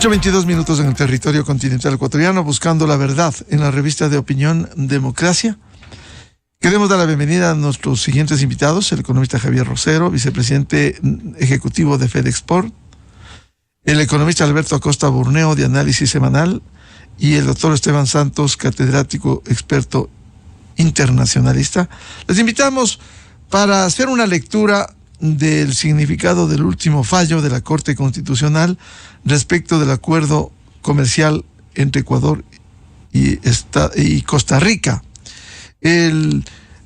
8:22 en el territorio continental ecuatoriano, buscando la verdad en la revista de opinión Democracia. Queremos dar la bienvenida a nuestros siguientes invitados: el economista Javier Rosero, vicepresidente ejecutivo de FedExport; el economista Alberto Acosta Burneo, de Análisis Semanal; y el doctor Esteban Santos, catedrático experto internacionalista. Les invitamos para hacer una lectura del significado del último fallo de la Corte Constitucional respecto del acuerdo comercial entre Ecuador y Costa Rica.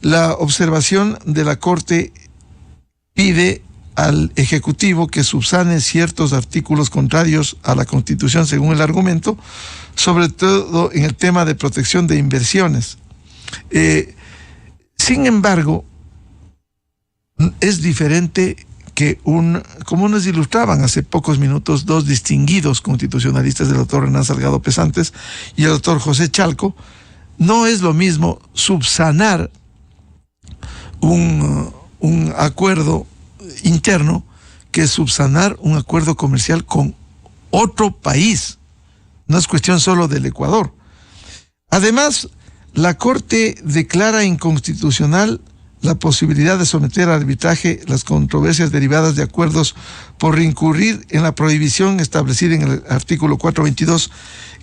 La observación de la Corte pide al Ejecutivo que subsane ciertos artículos contrarios a la Constitución, según el argumento, sobre todo en el tema de protección de inversiones. Sin embargo, es diferente que como nos ilustraban hace pocos minutos dos distinguidos constitucionalistas, el doctor Hernán Salgado Pesantes y el doctor José Chalco. No es lo mismo subsanar un acuerdo interno que subsanar un acuerdo comercial con otro país. No es cuestión solo del Ecuador. Además, la Corte declara inconstitucional la posibilidad de someter a arbitraje las controversias derivadas de acuerdos por incurrir en la prohibición establecida en el artículo 422.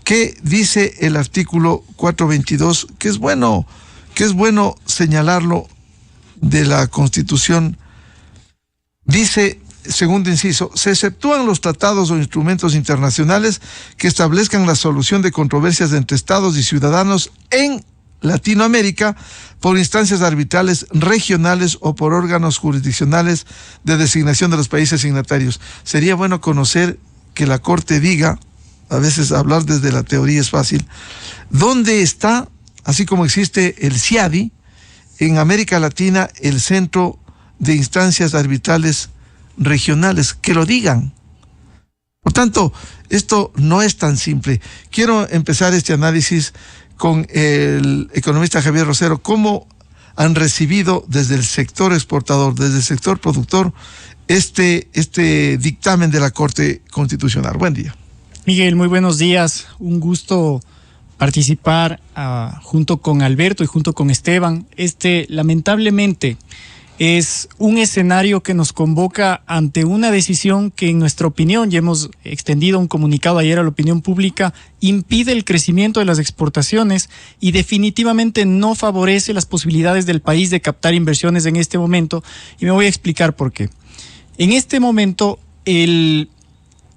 ¿Qué dice el artículo 422? Que es bueno señalarlo, de la Constitución. Dice, segundo inciso: se exceptúan los tratados o instrumentos internacionales que establezcan la solución de controversias entre estados y ciudadanos en Latinoamérica por instancias arbitrales regionales o por órganos jurisdiccionales de designación de los países signatarios. Sería bueno conocer que la Corte diga, a veces hablar desde la teoría es fácil, dónde está, así como existe el CIADI, en América Latina, el Centro de Instancias Arbitrales Regionales, que lo digan. Por tanto, esto no es tan simple. Quiero empezar este análisis con el economista Javier Rosero. ¿Cómo han recibido desde el sector exportador, desde el sector productor, este dictamen de la Corte Constitucional? Buen día. Miguel, muy buenos días. Un gusto participar junto con Alberto y junto con Esteban. Lamentablemente, es un escenario que nos convoca ante una decisión que, en nuestra opinión, ya hemos extendido un comunicado ayer a la opinión pública, impide el crecimiento de las exportaciones y definitivamente no favorece las posibilidades del país de captar inversiones en este momento. Y me voy a explicar por qué. En este momento, el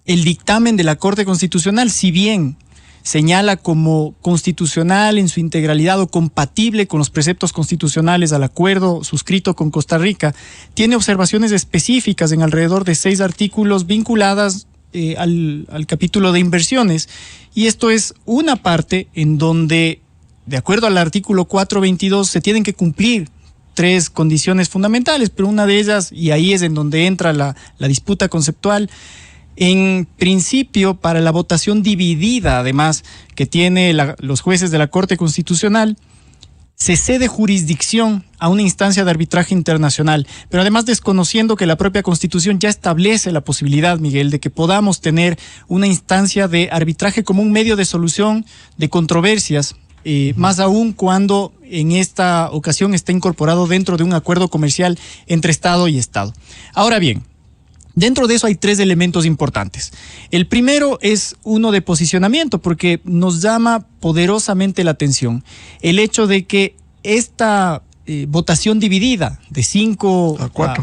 dictamen de la Corte Constitucional, si bien señala como constitucional en su integralidad o compatible con los preceptos constitucionales al acuerdo suscrito con Costa Rica, tiene observaciones específicas en alrededor de 6 artículos vinculadas al capítulo de inversiones. Y esto es una parte en donde, de acuerdo al artículo 422, se tienen que cumplir 3 condiciones fundamentales, pero una de ellas, y ahí es en donde entra la disputa conceptual, en principio, para la votación dividida, además, que tiene los jueces de la Corte Constitucional, se cede jurisdicción a una instancia de arbitraje internacional, pero además desconociendo que la propia Constitución ya establece la posibilidad, Miguel, de que podamos tener una instancia de arbitraje como un medio de solución de controversias, más aún cuando en esta ocasión está incorporado dentro de un acuerdo comercial entre Estado y Estado. Ahora bien, dentro de eso hay 3 elementos importantes. El primero es uno de posicionamiento, porque nos llama poderosamente la atención el hecho de que esta votación dividida de 5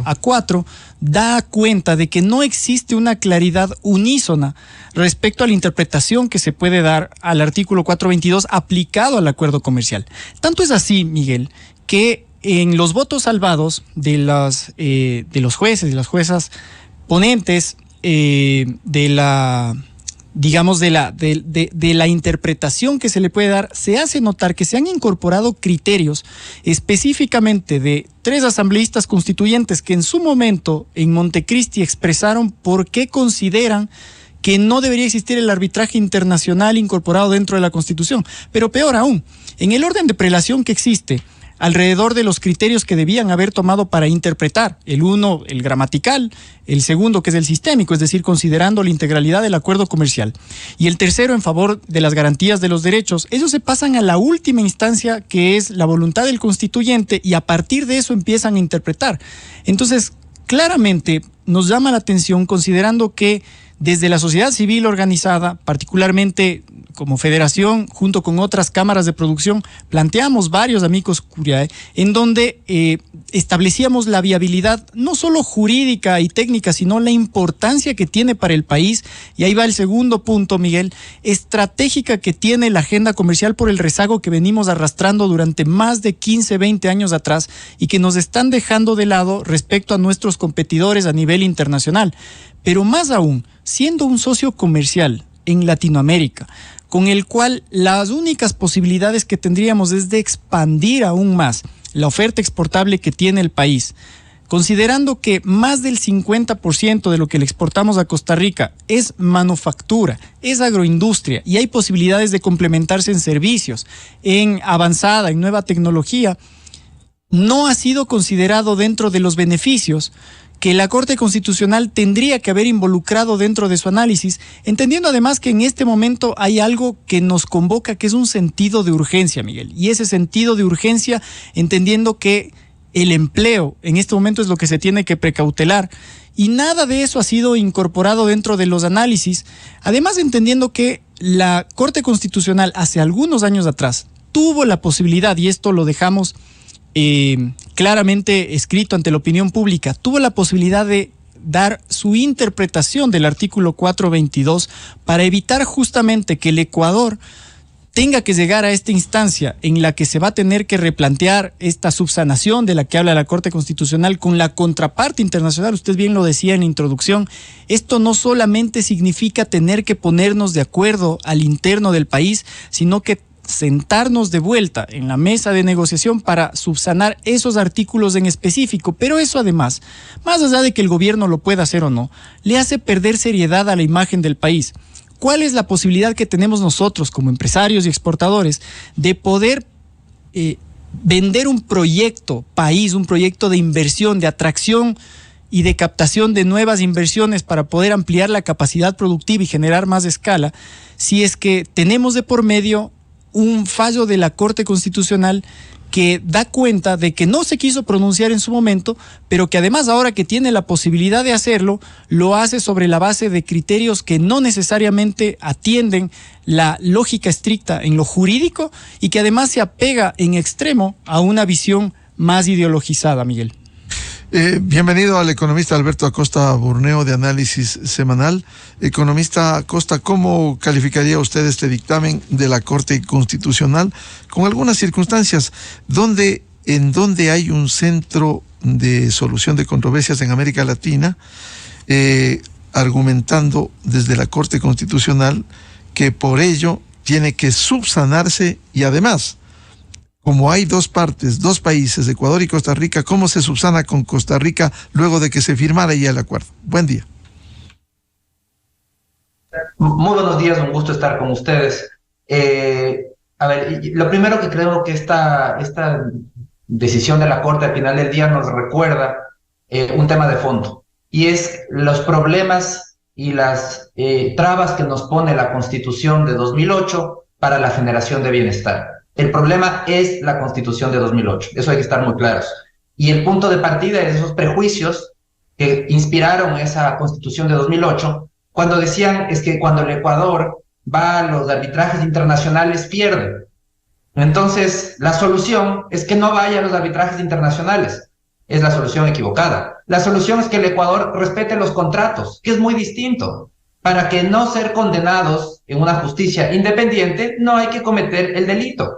a 4 da cuenta de que no existe una claridad unísona respecto a la interpretación que se puede dar al artículo 422 aplicado al acuerdo comercial. Tanto es así, Miguel, que en los votos salvados de los jueces y las juezas ponentes de la interpretación que se le puede dar, se hace notar que se han incorporado criterios específicamente de 3 asambleístas constituyentes que en su momento en Montecristi expresaron por qué consideran que no debería existir el arbitraje internacional incorporado dentro de la Constitución. Pero peor aún, en el orden de prelación que existe alrededor de los criterios que debían haber tomado para interpretar. El uno, el gramatical; el segundo, que es el sistémico, es decir, considerando la integralidad del acuerdo comercial; y el tercero, en favor de las garantías de los derechos. Ellos se pasan a la última instancia, que es la voluntad del constituyente, y a partir de eso empiezan a interpretar. Entonces, claramente nos llama la atención, considerando que desde la sociedad civil organizada, particularmente como federación, junto con otras cámaras de producción, planteamos varios amicus curiae, en donde establecíamos la viabilidad no solo jurídica y técnica, sino la importancia que tiene para el país. Y ahí va el segundo punto, Miguel: estratégica que tiene la agenda comercial por el rezago que venimos arrastrando durante más de 15, 20 años atrás, y que nos están dejando de lado respecto a nuestros competidores a nivel internacional. Pero más aún, siendo un socio comercial en Latinoamérica, con el cual las únicas posibilidades que tendríamos es de expandir aún más la oferta exportable que tiene el país, considerando que más del 50% de lo que le exportamos a Costa Rica es manufactura, es agroindustria, y hay posibilidades de complementarse en servicios, en avanzada, en nueva tecnología, no ha sido considerado dentro de los beneficios que la Corte Constitucional tendría que haber involucrado dentro de su análisis, entendiendo además que en este momento hay algo que nos convoca, que es un sentido de urgencia, Miguel. Y ese sentido de urgencia, entendiendo que el empleo en este momento es lo que se tiene que precautelar, y nada de eso ha sido incorporado dentro de los análisis. Además, entendiendo que la Corte Constitucional hace algunos años atrás tuvo la posibilidad, y esto lo dejamos claramente escrito ante la opinión pública, tuvo la posibilidad de dar su interpretación del artículo 422 para evitar justamente que el Ecuador tenga que llegar a esta instancia en la que se va a tener que replantear esta subsanación de la que habla la Corte Constitucional con la contraparte internacional. Usted bien lo decía en la introducción, esto no solamente significa tener que ponernos de acuerdo al interno del país, sino que sentarnos de vuelta en la mesa de negociación para subsanar esos artículos en específico. Pero eso además, más allá de que el gobierno lo pueda hacer o no, le hace perder seriedad a la imagen del país. ¿Cuál es la posibilidad que tenemos nosotros como empresarios y exportadores de poder vender un proyecto país, un proyecto de inversión, de atracción y de captación de nuevas inversiones para poder ampliar la capacidad productiva y generar más escala, si es que tenemos de por medio un fallo de la Corte Constitucional que da cuenta de que no se quiso pronunciar en su momento, pero que además, ahora que tiene la posibilidad de hacerlo, lo hace sobre la base de criterios que no necesariamente atienden la lógica estricta en lo jurídico, y que además se apega en extremo a una visión más ideologizada, Miguel? Bienvenido al economista Alberto Acosta Burneo, de Análisis Semanal. Economista Acosta, ¿cómo calificaría usted este dictamen de la Corte Constitucional con algunas circunstancias en donde hay un centro de solución de controversias en América Latina, argumentando desde la Corte Constitucional que por ello tiene que subsanarse, y además, como hay dos partes, dos países, Ecuador y Costa Rica, ¿cómo se subsana con Costa Rica luego de que se firmara ya el acuerdo? Buen día. Muy buenos días, un gusto estar con ustedes. A ver, lo primero que creo que esta decisión de la Corte al final del día nos recuerda un tema de fondo, y es los problemas y las trabas que nos pone la Constitución de 2008 para la generación de bienestar. El problema es la Constitución de 2008, eso hay que estar muy claros. Y el punto de partida es esos prejuicios que inspiraron esa Constitución de 2008, cuando decían es que cuando el Ecuador va a los arbitrajes internacionales pierde. Entonces, la solución es que no vaya a los arbitrajes internacionales. Es la solución equivocada. La solución es que el Ecuador respete los contratos, que es muy distinto. Para que no ser condenados en una justicia independiente, no hay que cometer el delito.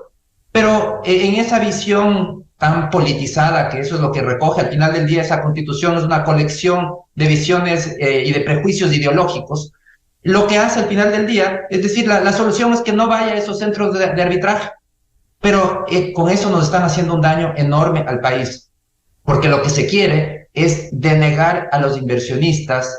Pero en esa visión tan politizada, que eso es lo que recoge al final del día esa Constitución, es una colección de visiones y de prejuicios ideológicos, lo que hace al final del día, es decir, la solución es que no vaya a esos centros de arbitraje. Pero con eso nos están haciendo un daño enorme al país, porque lo que se quiere es denegar a los inversionistas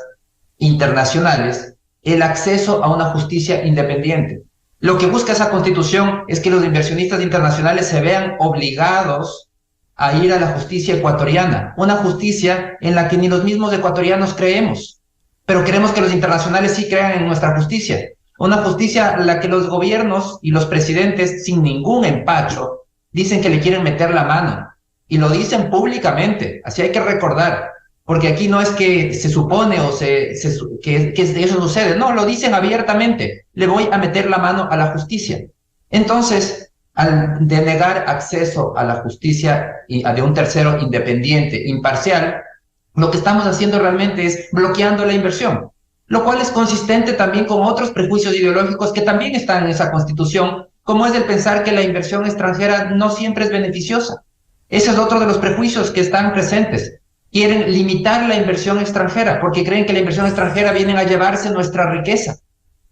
internacionales el acceso a una justicia independiente. Lo que busca esa Constitución es que los inversionistas internacionales se vean obligados a ir a la justicia ecuatoriana, una justicia en la que ni los mismos ecuatorianos creemos, pero queremos que los internacionales sí crean en nuestra justicia, una justicia a la que los gobiernos y los presidentes, sin ningún empacho, dicen que le quieren meter la mano, y lo dicen públicamente, así hay que recordar, porque aquí no es que se supone o que eso sucede, no, lo dicen abiertamente, le voy a meter la mano a la justicia. Entonces, al denegar acceso a la justicia de un tercero independiente, imparcial, lo que estamos haciendo realmente es bloqueando la inversión, lo cual es consistente también con otros prejuicios ideológicos que también están en esa constitución, como es el pensar que la inversión extranjera no siempre es beneficiosa. Ese es otro de los prejuicios que están presentes. Quieren limitar la inversión extranjera porque creen que la inversión extranjera viene a llevarse nuestra riqueza.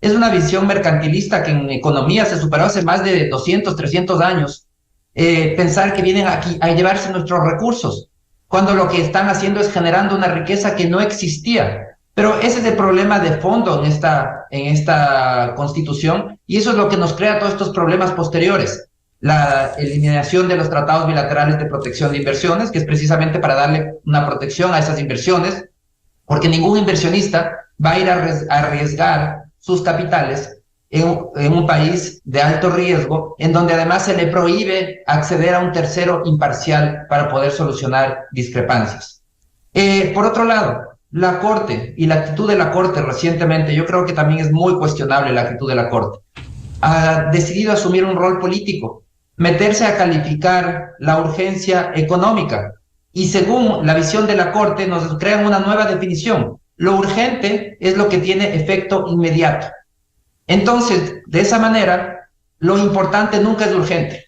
Es una visión mercantilista que en economía se superó hace más de 200, 300 años. Pensar que vienen aquí a llevarse nuestros recursos, cuando lo que están haciendo es generando una riqueza que no existía. Pero ese es el problema de fondo en esta constitución, y eso es lo que nos crea todos estos problemas posteriores. La eliminación de los tratados bilaterales de protección de inversiones, que es precisamente para darle una protección a esas inversiones, porque ningún inversionista va a ir a arriesgar sus capitales en un país de alto riesgo, en donde además se le prohíbe acceder a un tercero imparcial para poder solucionar discrepancias. Por otro lado, la Corte y la actitud de la Corte recientemente, yo creo que también es muy cuestionable la actitud de la Corte. Ha decidido asumir un rol político, meterse a calificar la urgencia económica, y según la visión de la Corte nos crean una nueva definición. Lo urgente es lo que tiene efecto inmediato. Entonces, de esa manera, lo importante nunca es urgente.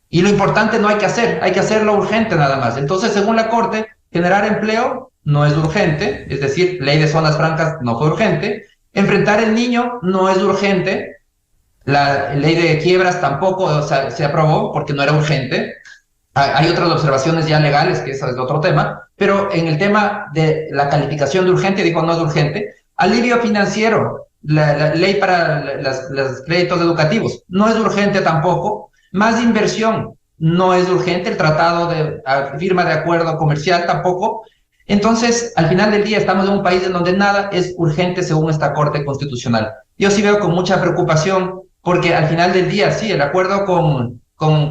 Y lo importante no hay que hacer lo urgente nada más. Entonces, según la Corte, generar empleo no es urgente, es decir, ley de zonas francas no fue urgente. Enfrentar el niño no es urgente. La ley de quiebras tampoco, o sea, se aprobó porque no era urgente. Hay otras observaciones ya legales, que eso es otro tema, pero en el tema de la calificación de urgente, dijo no es urgente. Alivio financiero, la ley para los créditos educativos, no es urgente tampoco. Más inversión, no es urgente. El tratado de firma de acuerdo comercial tampoco. Entonces, al final del día estamos en un país en donde nada es urgente según esta Corte Constitucional. Yo sí veo con mucha preocupación porque al final del día, sí, el acuerdo con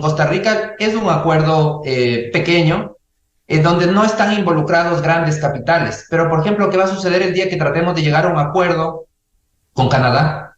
Costa Rica es un acuerdo pequeño, en donde no están involucrados grandes capitales. Pero, por ejemplo, ¿qué va a suceder el día que tratemos de llegar a un acuerdo con Canadá,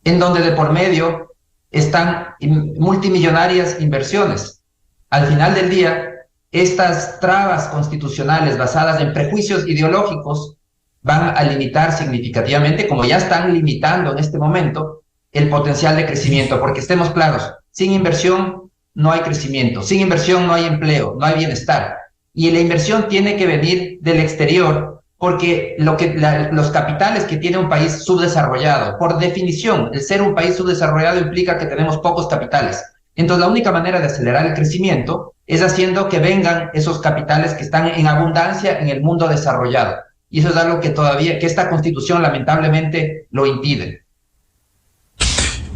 en donde de por medio están multimillonarias inversiones? Al final del día, estas trabas constitucionales basadas en prejuicios ideológicos van a limitar significativamente, como ya están limitando en este momento, el potencial de crecimiento, porque estemos claros, sin inversión no hay crecimiento, sin inversión no hay empleo, no hay bienestar, y la inversión tiene que venir del exterior, porque los capitales que tiene un país subdesarrollado, por definición, el ser un país subdesarrollado implica que tenemos pocos capitales. Entonces, la única manera de acelerar el crecimiento es haciendo que vengan esos capitales que están en abundancia en el mundo desarrollado. Y eso es algo que esta Constitución lamentablemente lo impide.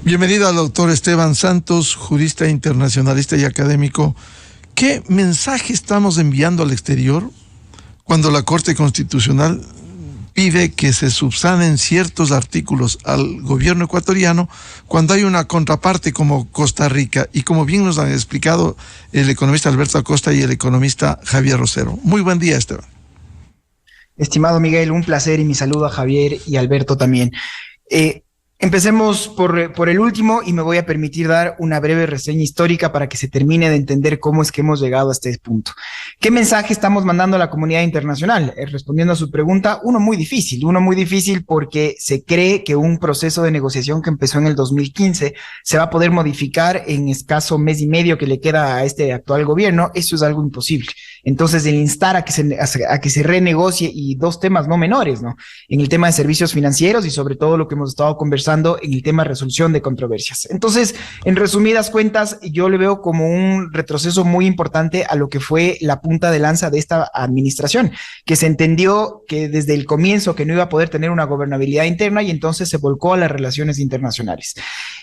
Bienvenido al doctor Esteban Santos, jurista internacionalista y académico. ¿Qué mensaje estamos enviando al exterior cuando la Corte Constitucional pide que se subsanen ciertos artículos al gobierno ecuatoriano cuando hay una contraparte como Costa Rica? Y como bien nos han explicado el economista Alberto Acosta y el economista Javier Rosero. Muy buen día, Esteban. Estimado Miguel, un placer, y mi saludo a Javier y Alberto también. Empecemos por el último, y me voy a permitir dar una breve reseña histórica para que se termine de entender cómo es que hemos llegado a este punto. ¿Qué mensaje estamos mandando a la comunidad internacional? Respondiendo a su pregunta, uno muy difícil porque se cree que un proceso de negociación que empezó en el 2015 se va a poder modificar en escaso mes y medio que le queda a este actual gobierno. Eso es algo imposible. Entonces, el instar a que se renegocie, y dos temas no menores, ¿no? En el tema de servicios financieros y sobre todo lo que hemos estado conversando en el tema de resolución de controversias. Entonces, en resumidas cuentas, yo le veo como un retroceso muy importante a lo que fue la punta de lanza de esta administración, que se entendió que desde el comienzo que no iba a poder tener una gobernabilidad interna, y entonces se volcó a las relaciones internacionales.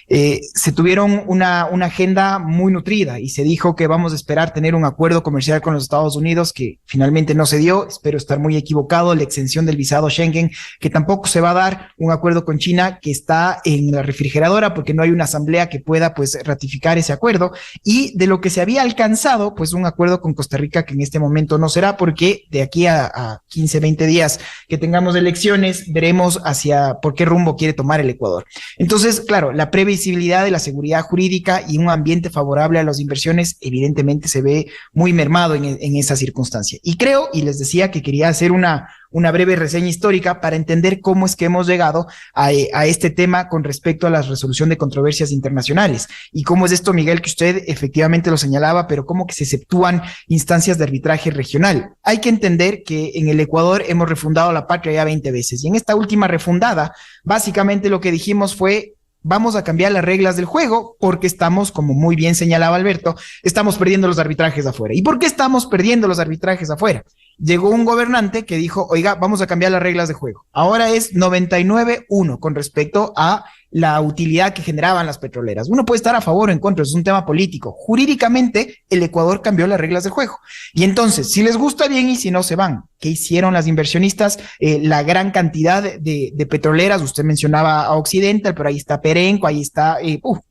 se tuvieron una agenda muy nutrida y se dijo que vamos a esperar tener un acuerdo comercial con los Estados Unidos que finalmente no se dio. Espero estar muy equivocado. La exención del visado Schengen, que tampoco se va a dar. Un acuerdo con China que está en la refrigeradora porque no hay una asamblea que pueda pues ratificar ese acuerdo. Y de lo que se había alcanzado, pues un acuerdo con Costa Rica que en este momento no será, porque de aquí a 15, 20 días que tengamos elecciones, veremos hacia por qué rumbo quiere tomar el Ecuador. Entonces, claro, la previsibilidad de la seguridad jurídica y un ambiente favorable a las inversiones evidentemente se ve muy mermado en esa circunstancia. Y creo, y les decía que quería hacer una breve reseña histórica para entender cómo es que hemos llegado a este tema con respecto a la resolución de controversias internacionales. Y cómo es esto, Miguel, que usted efectivamente lo señalaba, pero cómo que se exceptúan instancias de arbitraje regional. Hay que entender que en el Ecuador hemos refundado la patria ya 20 veces. Y en esta última refundada, básicamente lo que dijimos fue: vamos a cambiar las reglas del juego porque estamos, como muy bien señalaba Alberto, estamos perdiendo los arbitrajes afuera. ¿Y por qué estamos perdiendo los arbitrajes afuera? Llegó un gobernante que dijo: oiga, vamos a cambiar las reglas de juego. Ahora es 99-1 con respecto a la utilidad que generaban las petroleras. Uno puede estar a favor o en contra, es un tema político. Jurídicamente, el Ecuador cambió las reglas del juego. Y entonces, si les gusta bien y si no, se van. ¿Qué hicieron las inversionistas? La gran cantidad de petroleras, usted mencionaba a Occidental, pero ahí está Perenco, ahí está,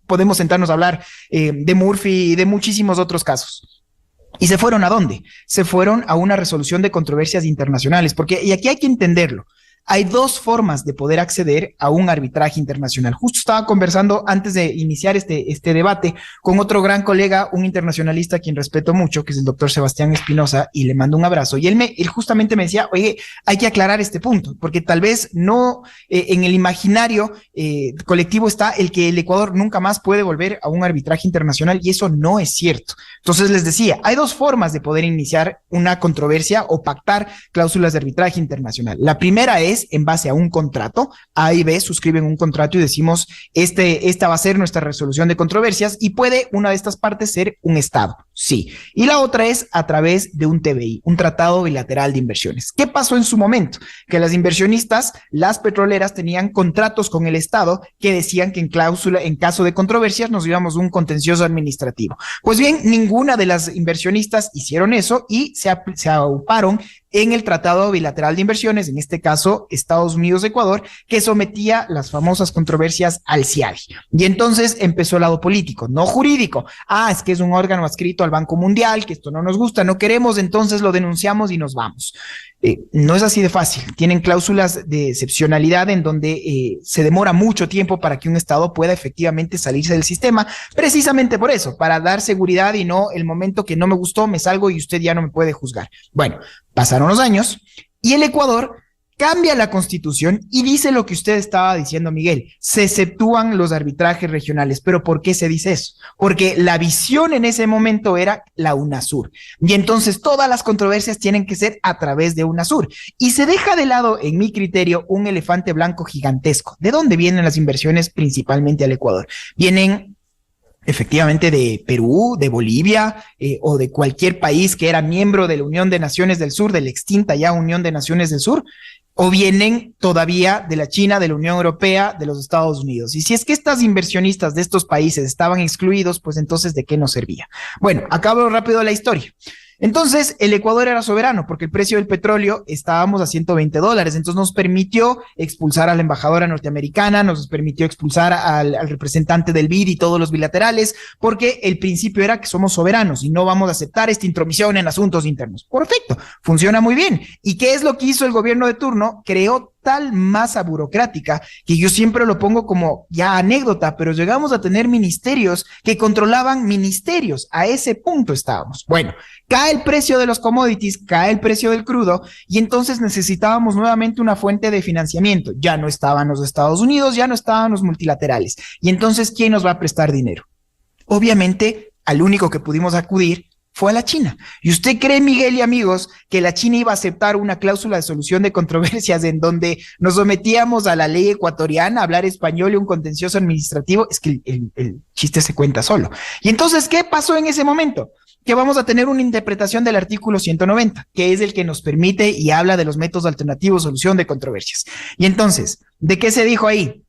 podemos sentarnos a hablar de Murphy y de muchísimos otros casos. ¿Y se fueron a dónde? Se fueron a una resolución de controversias internacionales, porque, y aquí hay que entenderlo, hay dos formas de poder acceder a un arbitraje internacional. Justo estaba conversando antes de iniciar este debate con otro gran colega, un internacionalista a quien respeto mucho, que es el doctor Sebastián Espinosa, y le mando un abrazo. Y él justamente me decía: oye, hay que aclarar este punto, porque tal vez no en el imaginario colectivo está el que el Ecuador nunca más puede volver a un arbitraje internacional, y eso no es cierto. Entonces les decía, hay dos formas de poder iniciar una controversia o pactar cláusulas de arbitraje internacional. La primera es en base a un contrato. A y B suscriben un contrato y decimos: esta va a ser nuestra resolución de controversias, y puede una de estas partes ser un Estado. Sí. Y la otra es a través de un TBI, un tratado bilateral de inversiones. ¿Qué pasó en su momento? Que las inversionistas, las petroleras, tenían contratos con el Estado que decían que en caso de controversias nos íbamos a un contencioso administrativo. Pues bien, ninguna de las inversionistas hicieron eso y se auparon en el Tratado Bilateral de Inversiones, en este caso Estados Unidos-Ecuador, que sometía las famosas controversias al CIADI. Y entonces empezó el lado político, no jurídico. Es que es un órgano adscrito al Banco Mundial, que esto no nos gusta, no queremos, entonces lo denunciamos y nos vamos. No es así de fácil. Tienen cláusulas de excepcionalidad en donde se demora mucho tiempo para que un Estado pueda efectivamente salirse del sistema, precisamente por eso, para dar seguridad y no el momento que no me gustó, me salgo y usted ya no me puede juzgar. Bueno, pasaron los años y el Ecuador cambia la constitución y dice lo que usted estaba diciendo, Miguel: se exceptúan los arbitrajes regionales. ¿Pero por qué se dice eso? Porque la visión en ese momento era la UNASUR, y entonces todas las controversias tienen que ser a través de UNASUR, y se deja de lado, en mi criterio, un elefante blanco gigantesco. ¿De dónde vienen las inversiones principalmente al Ecuador? Vienen efectivamente de Perú, de Bolivia, o de cualquier país que era miembro de la Unión de Naciones del Sur, de la extinta ya Unión de Naciones del Sur, o vienen todavía de la China, de la Unión Europea, de los Estados Unidos. Y si es que estas inversionistas de estos países estaban excluidos, pues entonces, ¿de qué nos servía? Bueno, acabo rápido la historia. Entonces, el Ecuador era soberano porque el precio del petróleo estábamos a $120. Entonces nos permitió expulsar a la embajadora norteamericana, nos permitió expulsar al representante del BID y todos los bilaterales, porque el principio era que somos soberanos y no vamos a aceptar esta intromisión en asuntos internos. Perfecto, funciona muy bien. ¿Y qué es lo que hizo el gobierno de turno? Creó tal masa burocrática que yo siempre lo pongo como ya anécdota, pero llegamos a tener ministerios que controlaban ministerios. A ese punto estábamos. Bueno, cae el precio de los commodities, cae el precio del crudo, y entonces necesitábamos nuevamente una fuente de financiamiento. Ya no estaban los Estados Unidos, ya no estaban los multilaterales. Y entonces, ¿quién nos va a prestar dinero? Obviamente, al único que pudimos acudir fue a la China. ¿Y usted cree, Miguel y amigos, que la China iba a aceptar una cláusula de solución de controversias en donde nos sometíamos a la ley ecuatoriana, a hablar español y un contencioso administrativo? Es que el chiste se cuenta solo. Y entonces, ¿qué pasó en ese momento? Que vamos a tener una interpretación del artículo 190, que es el que nos permite y habla de los métodos alternativos de solución de controversias. Y entonces, ¿de qué se dijo ahí?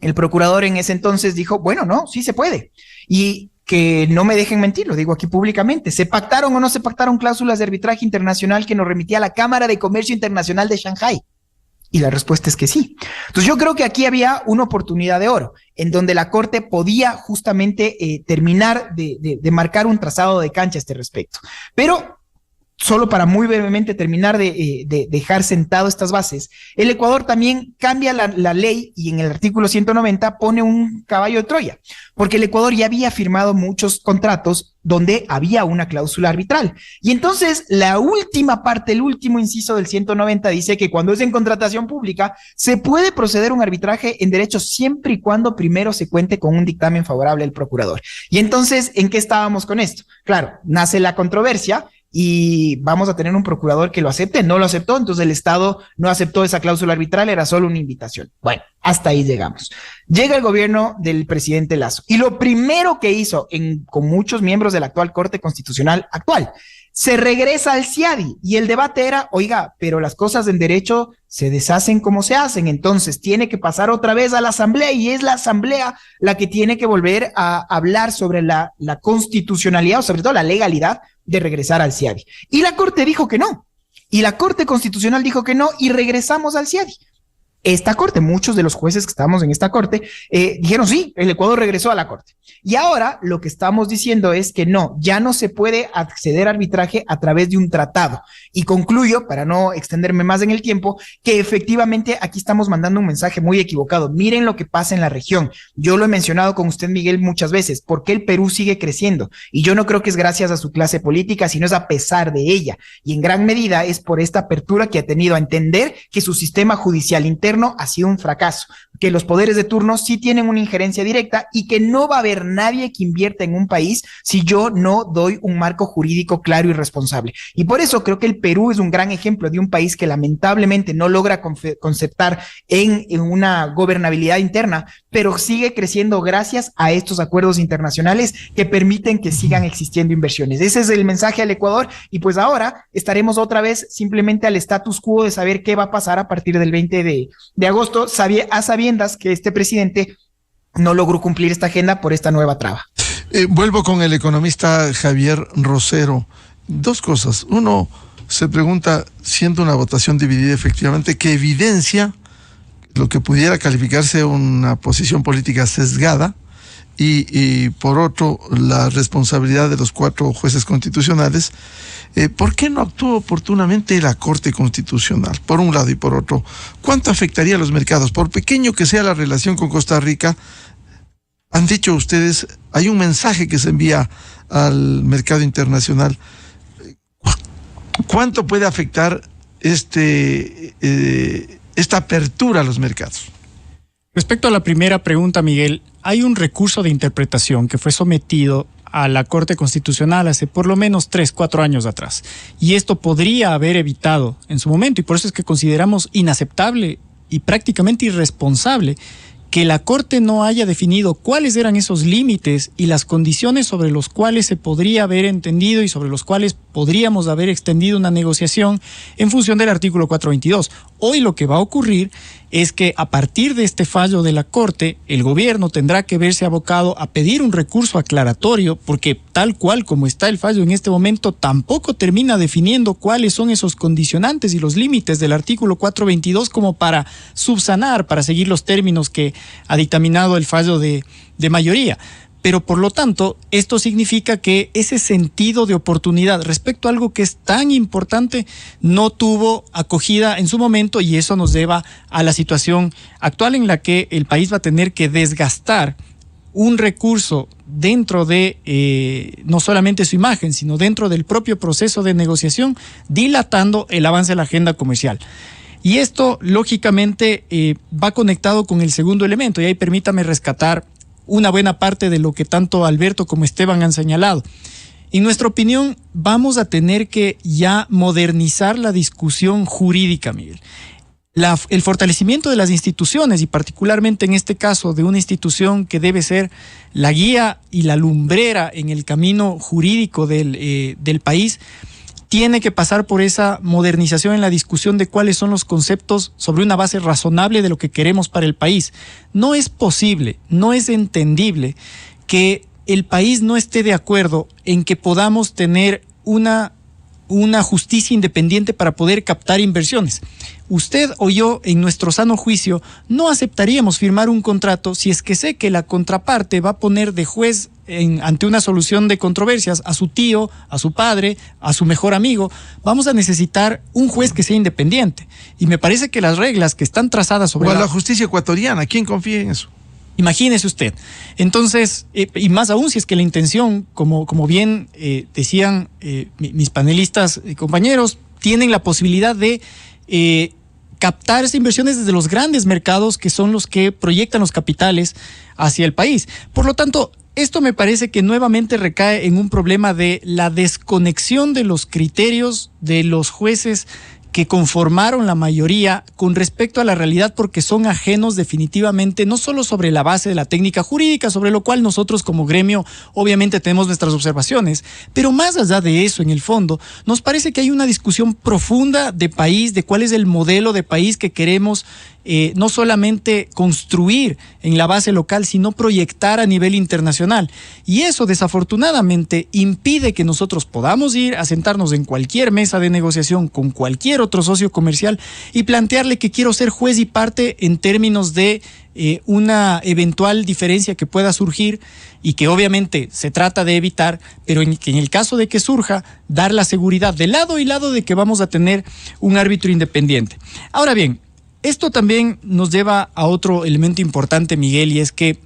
El procurador en ese entonces dijo, bueno, no, sí se puede. Y que no me dejen mentir, lo digo aquí públicamente, ¿se pactaron o no se pactaron cláusulas de arbitraje internacional que nos remitía a la Cámara de Comercio Internacional de Shanghái? Y la respuesta es que sí. Entonces yo creo que aquí había una oportunidad de oro, en donde la Corte podía justamente terminar de marcar un trazado de cancha a este respecto. Pero solo para muy brevemente terminar de dejar sentado estas bases, el Ecuador también cambia la ley y en el artículo 190 pone un caballo de Troya, porque el Ecuador ya había firmado muchos contratos donde había una cláusula arbitral. Y entonces la última parte, el último inciso del 190 dice que cuando es en contratación pública se puede proceder a un arbitraje en derecho siempre y cuando primero se cuente con un dictamen favorable al procurador. Y entonces, ¿en qué estábamos con esto? Claro, nace la controversia y vamos a tener un procurador que lo acepte, no lo aceptó, entonces el Estado no aceptó esa cláusula arbitral, era solo una invitación. Bueno, hasta ahí llegamos. Llega el gobierno del presidente Lasso y lo primero que hizo con muchos miembros de la actual Corte Constitucional actual, se regresa al CIADI y el debate era, oiga, pero las cosas en derecho se deshacen como se hacen, entonces tiene que pasar otra vez a la Asamblea y es la Asamblea la que tiene que volver a hablar sobre la constitucionalidad o sobre todo la legalidad de regresar al CIADI. Y la Corte dijo que no, y la Corte Constitucional dijo que no y regresamos al CIADI. Esta Corte, muchos de los jueces que estábamos en esta Corte dijeron sí, el Ecuador regresó a la Corte. Y ahora lo que estamos diciendo es que no, ya no se puede acceder a arbitraje a través de un tratado. Y concluyo, para no extenderme más en el tiempo, que efectivamente aquí estamos mandando un mensaje muy equivocado. Miren lo que pasa en la región. Yo lo he mencionado con usted, Miguel, muchas veces. ¿Por qué el Perú sigue creciendo? Y yo no creo que es gracias a su clase política, sino es a pesar de ella. Y en gran medida es por esta apertura que ha tenido a entender que su sistema judicial interno ha sido un fracaso, que los poderes de turno sí tienen una injerencia directa y que no va a haber nadie que invierta en un país si yo no doy un marco jurídico claro y responsable. Y por eso creo que el Perú es un gran ejemplo de un país que lamentablemente no logra concertar en una gobernabilidad interna, pero sigue creciendo gracias a estos acuerdos internacionales que permiten que sigan existiendo inversiones. Ese es el mensaje al Ecuador y pues ahora estaremos otra vez simplemente al status quo de saber qué va a pasar a partir del 20 de agosto, a sabiendas que este presidente no logró cumplir esta agenda por esta nueva traba. Vuelvo con el economista Javier Rosero. Dos cosas. Uno, se pregunta, siendo una votación dividida efectivamente, ¿qué evidencia lo que pudiera calificarse una posición política sesgada? Y por otro, la responsabilidad de los 4 jueces constitucionales. ¿Por qué no actuó oportunamente la Corte Constitucional? Por un lado y por otro, ¿cuánto afectaría a los mercados? Por pequeño que sea la relación con Costa Rica, han dicho ustedes, hay un mensaje que se envía al mercado internacional. ¿Cuánto puede afectar esta apertura a los mercados? Respecto a la primera pregunta, Miguel, hay un recurso de interpretación que fue sometido a la Corte Constitucional hace por lo menos 3-4 años atrás. Y esto podría haber evitado en su momento, y por eso es que consideramos inaceptable y prácticamente irresponsable que la Corte no haya definido cuáles eran esos límites y las condiciones sobre los cuales se podría haber entendido y sobre los cuales podríamos haber extendido una negociación en función del artículo 422. Hoy lo que va a ocurrir es que a partir de este fallo de la Corte, el gobierno tendrá que verse abocado a pedir un recurso aclaratorio, porque tal cual como está el fallo en este momento, tampoco termina definiendo cuáles son esos condicionantes y los límites del artículo 422 como para subsanar, para seguir los términos que ha dictaminado el fallo de mayoría. Pero por lo tanto, esto significa que ese sentido de oportunidad respecto a algo que es tan importante no tuvo acogida en su momento, y eso nos lleva a la situación actual en la que el país va a tener que desgastar un recurso dentro de no solamente su imagen, sino dentro del propio proceso de negociación, dilatando el avance de la agenda comercial. Y esto, lógicamente, va conectado con el segundo elemento, y ahí permítame rescatar una buena parte de lo que tanto Alberto como Esteban han señalado. En nuestra opinión, vamos a tener que ya modernizar la discusión jurídica, Miguel. El fortalecimiento de las instituciones, y particularmente en este caso de una institución que debe ser la guía y la lumbrera en el camino jurídico del país, tiene que pasar por esa modernización en la discusión de cuáles son los conceptos sobre una base razonable de lo que queremos para el país. No es posible, no es entendible que el país no esté de acuerdo en que podamos tener una justicia independiente para poder captar inversiones. Usted o yo, en nuestro sano juicio, no aceptaríamos firmar un contrato si es que sé que la contraparte va a poner de juez ante una solución de controversias a su tío, a su padre, a su mejor amigo. Vamos a necesitar un juez que sea independiente. Y me parece que las reglas que están trazadas sobre la justicia ecuatoriana, ¿quién confía en eso? Imagínese usted. Entonces, y más aún si es que la intención, como bien decían mis panelistas y compañeros, tienen la posibilidad de captar esas inversiones desde los grandes mercados que son los que proyectan los capitales hacia el país. Por lo tanto, esto me parece que nuevamente recae en un problema de la desconexión de los criterios de los jueces que conformaron la mayoría con respecto a la realidad, porque son ajenos definitivamente, no solo sobre la base de la técnica jurídica, sobre lo cual nosotros como gremio obviamente tenemos nuestras observaciones, pero más allá de eso, en el fondo, nos parece que hay una discusión profunda de país, de cuál es el modelo de país que queremos no solamente construir en la base local, sino proyectar a nivel internacional. Y eso, desafortunadamente, impide que nosotros podamos ir a sentarnos en cualquier mesa de negociación con cualquier otro socio comercial y plantearle que quiero ser juez y parte en términos de una eventual diferencia que pueda surgir y que obviamente se trata de evitar, pero en el caso de que surja, dar la seguridad de lado y lado de que vamos a tener un árbitro independiente. Ahora bien, esto también nos lleva a otro elemento importante, Miguel, y es que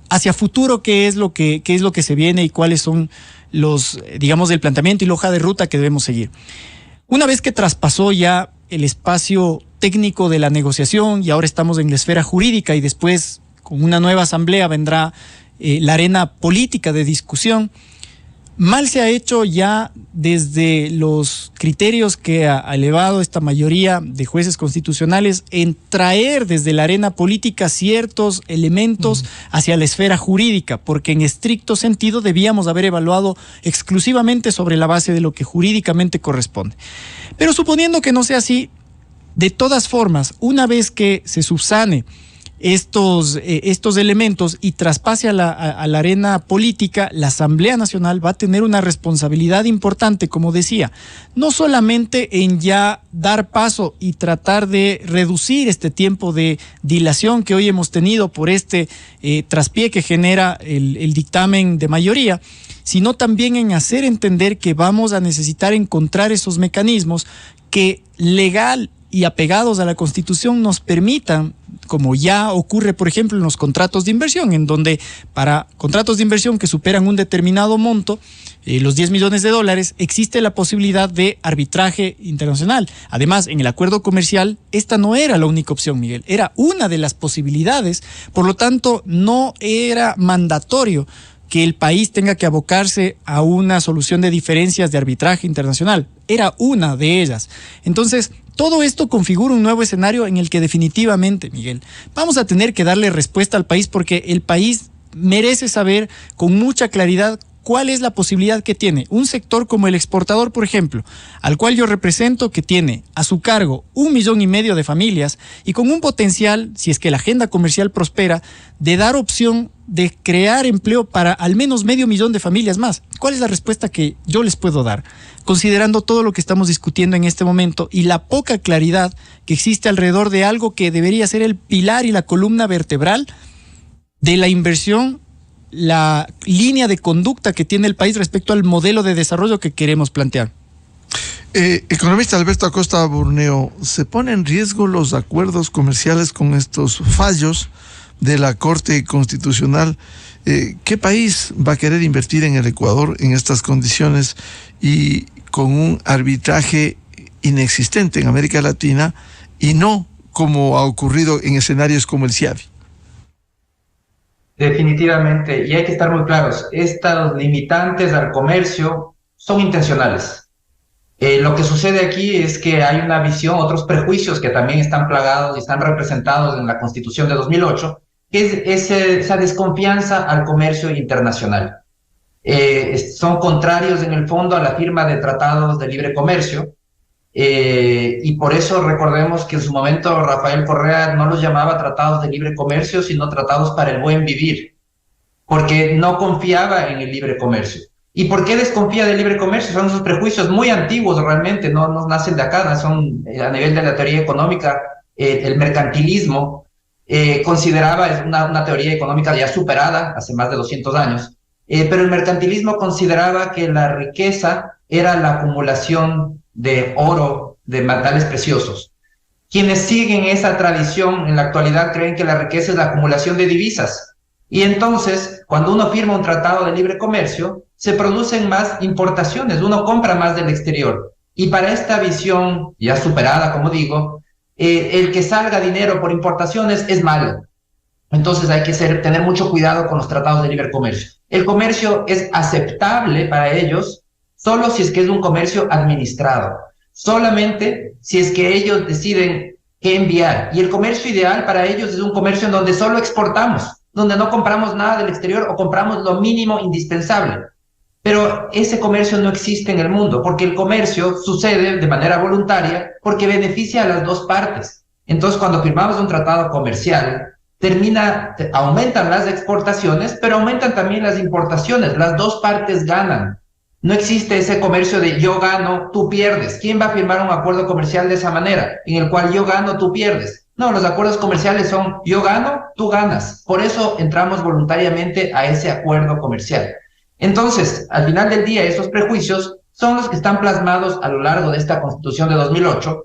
hacia futuro, ¿qué es lo que se viene y cuáles son los, digamos, el planteamiento y la hoja de ruta que debemos seguir? Una vez que traspasó ya el espacio técnico de la negociación y ahora estamos en la esfera jurídica y después con una nueva asamblea vendrá la arena política de discusión, mal se ha hecho ya desde los criterios que ha elevado esta mayoría de jueces constitucionales en traer desde la arena política ciertos elementos hacia la esfera jurídica, porque en estricto sentido debíamos haber evaluado exclusivamente sobre la base de lo que jurídicamente corresponde. Pero suponiendo que no sea así, de todas formas, una vez que se subsane estos elementos y traspase a la arena política, la Asamblea Nacional va a tener una responsabilidad importante, como decía, no solamente en ya dar paso y tratar de reducir este tiempo de dilación que hoy hemos tenido por este traspié que genera el dictamen de mayoría, sino también en hacer entender que vamos a necesitar encontrar esos mecanismos que legal y apegados a la Constitución nos permitan, como ya ocurre, por ejemplo, en los contratos de inversión, en donde para contratos de inversión que superan un determinado monto, los $10 millones, existe la posibilidad de arbitraje internacional. Además, en el acuerdo comercial, esta no era la única opción, Miguel, era una de las posibilidades, por lo tanto, no era mandatorio que el país tenga que abocarse a una solución de diferencias de arbitraje internacional. Era una de ellas. Entonces, todo esto configura un nuevo escenario en el que definitivamente, Miguel, vamos a tener que darle respuesta al país, porque el país merece saber con mucha claridad cuál es la posibilidad que tiene un sector como el exportador, por ejemplo, al cual yo represento, que tiene a su cargo 1,5 millones de familias y con un potencial, si es que la agenda comercial prospera, de dar opción de crear empleo para al menos 500,000 de familias más. ¿Cuál es la respuesta que yo les puedo dar? Considerando todo lo que estamos discutiendo en este momento y la poca claridad que existe alrededor de algo que debería ser el pilar y la columna vertebral de la inversión, la línea de conducta que tiene el país respecto al modelo de desarrollo que queremos plantear. Economista Alberto Acosta Burneo, ¿se ponen en riesgo los acuerdos comerciales con estos fallos de la Corte Constitucional? ¿Qué país va a querer invertir en el Ecuador en estas condiciones y con un arbitraje inexistente en América Latina y no como ha ocurrido en escenarios como el CIAVI? Definitivamente, y hay que estar muy claros, estos limitantes al comercio son intencionales. Lo que sucede aquí es que hay una visión, otros prejuicios que también están plagados y están representados en la Constitución de 2008, que es esa desconfianza al comercio internacional. son contrarios en el fondo a la firma de tratados de libre comercio, y por eso recordemos que en su momento Rafael Correa no los llamaba tratados de libre comercio, sino tratados para el buen vivir, porque no confiaba en el libre comercio. ¿Y por qué desconfía del libre comercio? Son esos prejuicios muy antiguos realmente, no nacen de acá, son a nivel de la teoría económica. El mercantilismo consideraba, es una teoría económica ya superada hace más de 200 años, pero el mercantilismo consideraba que la riqueza era la acumulación de oro, de metales preciosos. Quienes siguen esa tradición en la actualidad creen que la riqueza es la acumulación de divisas. Y entonces, cuando uno firma un tratado de libre comercio, se producen más importaciones, uno compra más del exterior. Y para esta visión ya superada, como digo, el que salga dinero por importaciones es malo. Entonces hay que tener mucho cuidado con los tratados de libre comercio. El comercio es aceptable para ellos solo si es que es un comercio administrado, solamente si es que ellos deciden qué enviar. Y el comercio ideal para ellos es un comercio en donde solo exportamos, donde no compramos nada del exterior o compramos lo mínimo indispensable. Pero ese comercio no existe en el mundo, porque el comercio sucede de manera voluntaria porque beneficia a las dos partes. Entonces, cuando firmamos un tratado comercial, aumentan las exportaciones, pero aumentan también las importaciones. Las dos partes ganan. No existe ese comercio de yo gano, tú pierdes. ¿Quién va a firmar un acuerdo comercial de esa manera, en el cual yo gano, tú pierdes? No, los acuerdos comerciales son yo gano, tú ganas. Por eso entramos voluntariamente a ese acuerdo comercial. Entonces, al final del día, esos prejuicios son los que están plasmados a lo largo de esta Constitución de 2008,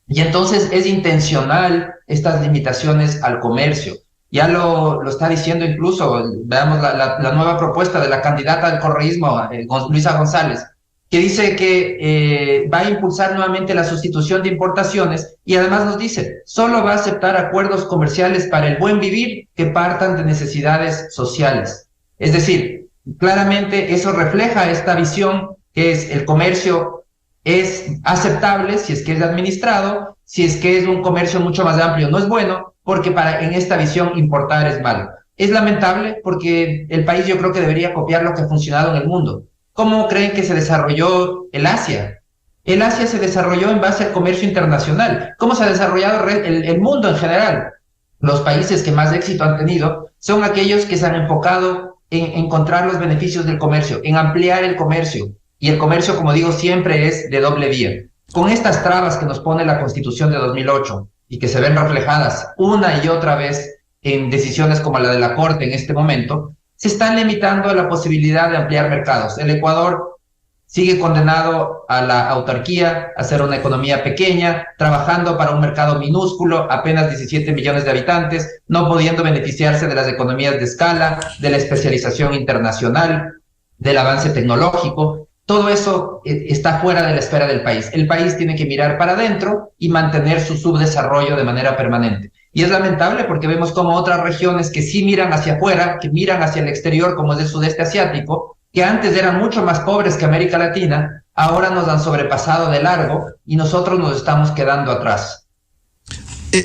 y entonces es intencional estas limitaciones al comercio. Ya lo está diciendo incluso, veamos la nueva propuesta de la candidata al correísmo, Luisa González, que dice que va a impulsar nuevamente la sustitución de importaciones, y además nos dice, solo va a aceptar acuerdos comerciales para el buen vivir que partan de necesidades sociales. Es decir, claramente eso refleja esta visión que es el comercio es aceptable si es que es administrado, si es que es un comercio mucho más amplio no es bueno, porque en esta visión importar es malo. Es lamentable porque el país yo creo que debería copiar lo que ha funcionado en el mundo. ¿Cómo creen que se desarrolló el Asia? El Asia se desarrolló en base al comercio internacional. ¿Cómo se ha desarrollado el mundo en general? Los países que más éxito han tenido son aquellos que se han enfocado en encontrar los beneficios del comercio, en ampliar el comercio. Y el comercio, como digo, siempre es de doble vía. Con estas trabas que nos pone la Constitución de 2008 y que se ven reflejadas una y otra vez en decisiones como la de la Corte en este momento, se están limitando a la posibilidad de ampliar mercados. El Ecuador sigue condenado a la autarquía, a ser una economía pequeña, trabajando para un mercado minúsculo, apenas 17 millones de habitantes, no pudiendo beneficiarse de las economías de escala, de la especialización internacional, del avance tecnológico. Todo eso está fuera de la esfera del país. El país tiene que mirar para adentro y mantener su subdesarrollo de manera permanente. Y es lamentable porque vemos como otras regiones que sí miran hacia afuera, que miran hacia el exterior, como es el sudeste asiático, que antes eran mucho más pobres que América Latina, ahora nos han sobrepasado de largo y nosotros nos estamos quedando atrás.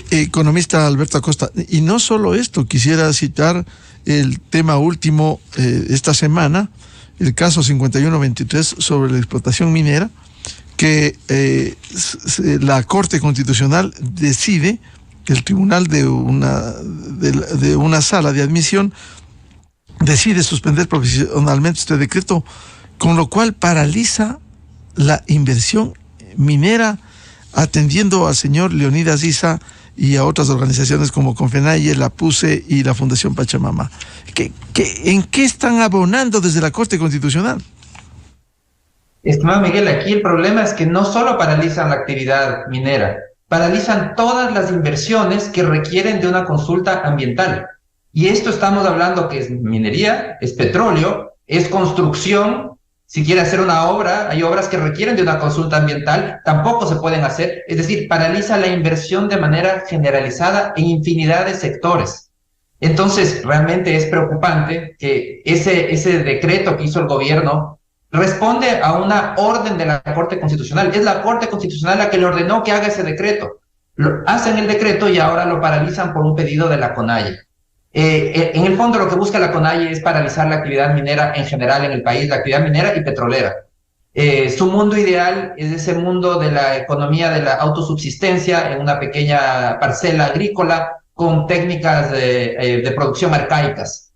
Economista Alberto Acosta, y no solo esto, quisiera citar el tema último esta semana, el caso 5123 sobre la explotación minera, que la Corte Constitucional decide que el tribunal de una sala de admisión decide suspender provisionalmente este decreto, con lo cual paraliza la inversión minera, atendiendo al señor Leonidas Issa y a otras organizaciones como Confenaye, la PUSE y la Fundación Pachamama. ¿En qué están abonando desde la Corte Constitucional? Estimado Miguel, aquí el problema es que no solo paralizan la actividad minera, paralizan todas las inversiones que requieren de una consulta ambiental. Y esto estamos hablando que es minería, es petróleo, es construcción. Si quiere hacer una obra, hay obras que requieren de una consulta ambiental, tampoco se pueden hacer. Es decir, paraliza la inversión de manera generalizada en infinidad de sectores. Entonces, realmente es preocupante que ese decreto que hizo el gobierno responde a una orden de la Corte Constitucional. Es la Corte Constitucional la que le ordenó que haga ese decreto. Hacen el decreto y ahora lo paralizan por un pedido de la CONAIE. En el fondo lo que busca la CONAIE es paralizar la actividad minera en general en el país, la actividad minera y petrolera. Su mundo ideal es ese mundo de la economía de la autosubsistencia en una pequeña parcela agrícola con técnicas de producción arcaicas.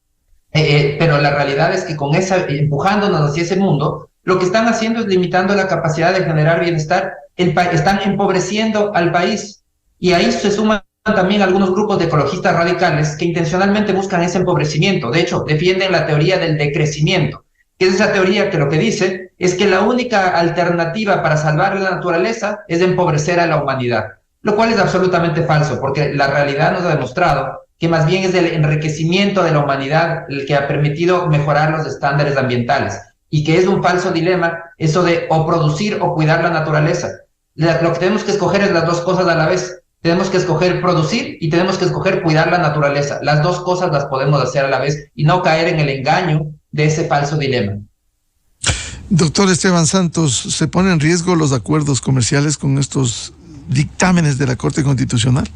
Pero la realidad es que con empujándonos hacia ese mundo, lo que están haciendo es limitando la capacidad de generar bienestar, están empobreciendo al país. Y ahí se suman también algunos grupos de ecologistas radicales que intencionalmente buscan ese empobrecimiento. De hecho, defienden la teoría del decrecimiento, que es esa teoría que lo que dice es que la única alternativa para salvar la naturaleza es empobrecer a la humanidad, lo cual es absolutamente falso, porque la realidad nos ha demostrado que más bien es el enriquecimiento de la humanidad el que ha permitido mejorar los estándares ambientales, y que es un falso dilema eso de o producir o cuidar la naturaleza. Lo que tenemos que escoger es las dos cosas a la vez. Tenemos que escoger producir y tenemos que escoger cuidar la naturaleza. Las dos cosas las podemos hacer a la vez y no caer en el engaño de ese falso dilema. Doctor Esteban Santos, ¿se ponen en riesgo los acuerdos comerciales con estos dictámenes de la Corte Constitucional?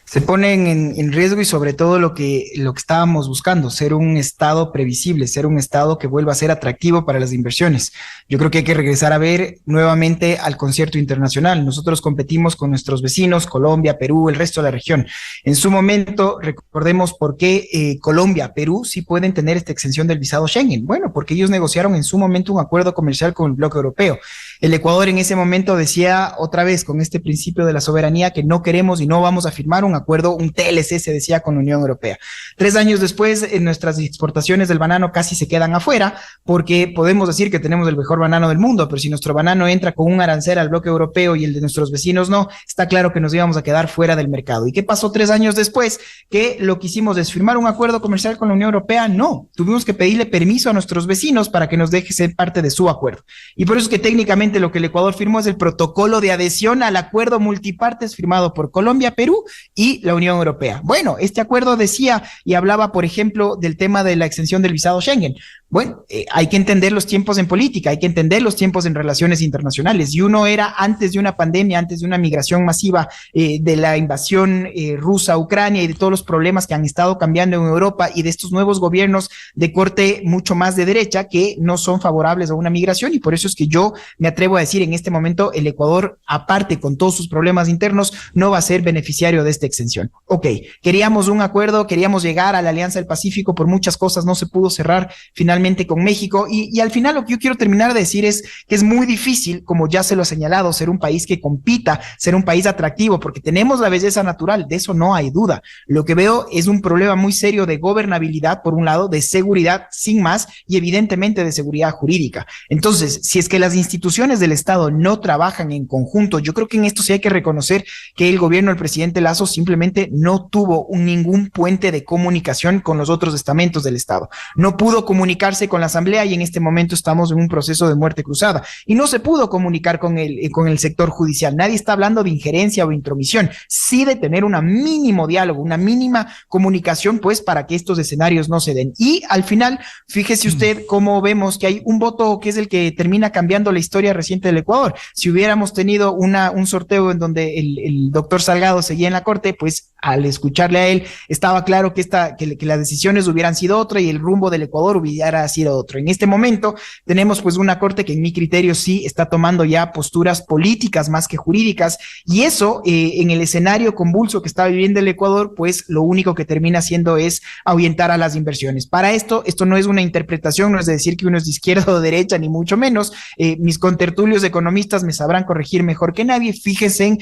Se ponen en riesgo y sobre todo lo que estábamos buscando, ser un Estado previsible, ser un Estado que vuelva a ser atractivo para las inversiones. Yo creo que hay que regresar a ver nuevamente al concierto internacional. Nosotros competimos con nuestros vecinos, Colombia, Perú, el resto de la región. En su momento, recordemos por qué Colombia, Perú sí pueden tener esta exención del visado Schengen. Bueno, porque ellos negociaron en su momento un acuerdo comercial con el bloque europeo. El Ecuador en ese momento decía otra vez con este principio de la soberanía que no queremos y no vamos a firmar un acuerdo, un TLC se decía con la Unión Europea. 3 años después, nuestras exportaciones del banano casi se quedan afuera porque podemos decir que tenemos el mejor banano del mundo, pero si nuestro banano entra con un arancel al bloque europeo y el de nuestros vecinos no, está claro que nos íbamos a quedar fuera del mercado. ¿Y qué pasó 3 años después? Que lo que hicimos es firmar un acuerdo comercial con la Unión Europea. No, tuvimos que pedirle permiso a nuestros vecinos para que nos deje ser parte de su acuerdo. Y por eso es que técnicamente lo que el Ecuador firmó es el protocolo de adhesión al acuerdo multipartes firmado por Colombia, Perú y la Unión Europea. Bueno, este acuerdo decía y hablaba, por ejemplo, del tema de la exención del visado Schengen. Bueno, hay que entender los tiempos en política, hay que entender los tiempos en relaciones internacionales. Y uno era antes de una pandemia, antes de una migración masiva de la invasión rusa a Ucrania y de todos los problemas que han estado cambiando en Europa y de estos nuevos gobiernos de corte mucho más de derecha que no son favorables a una migración. Y por eso es que yo me atrevo a decir en este momento el Ecuador, aparte con todos sus problemas internos, no va a ser beneficiario de esta exención. Ok, queríamos un acuerdo, queríamos llegar a la Alianza del Pacífico, por muchas cosas no se pudo cerrar finalmente con México y al final lo que yo quiero terminar de decir es que es muy difícil, como ya se lo he señalado, ser un país que compita, ser un país atractivo, porque tenemos la belleza natural, de eso no hay duda. Lo que veo es un problema muy serio de gobernabilidad, por un lado, de seguridad sin más y evidentemente de seguridad jurídica. Entonces, si es que las instituciones del Estado no trabajan en conjunto, yo creo que en esto sí hay que reconocer que el gobierno del presidente Lasso simplemente no tuvo ningún puente de comunicación con los otros estamentos del Estado. No pudo comunicarse con la Asamblea y en este momento estamos en un proceso de muerte cruzada. Y no se pudo comunicar con el sector judicial. Nadie está hablando de injerencia o intromisión, sí de tener un mínimo diálogo, una mínima comunicación, pues, para que estos escenarios no se den. Y al final, fíjese usted cómo vemos que hay un voto que es el que termina cambiando la historia reciente del Ecuador. Si hubiéramos tenido un sorteo en donde el doctor Salgado seguía en la corte, pues al escucharle a él, estaba claro que las decisiones hubieran sido otra y el rumbo del Ecuador hubiera sido otro. En este momento tenemos pues una corte que en mi criterio sí está tomando ya posturas políticas más que jurídicas y eso en el escenario convulso que está viviendo el Ecuador, pues lo único que termina haciendo es ahuyentar a las inversiones. Para esto no es una interpretación, no es de decir que uno es de izquierda o derecha, ni mucho menos. Mis contertulios economistas me sabrán corregir mejor que nadie. Fíjense en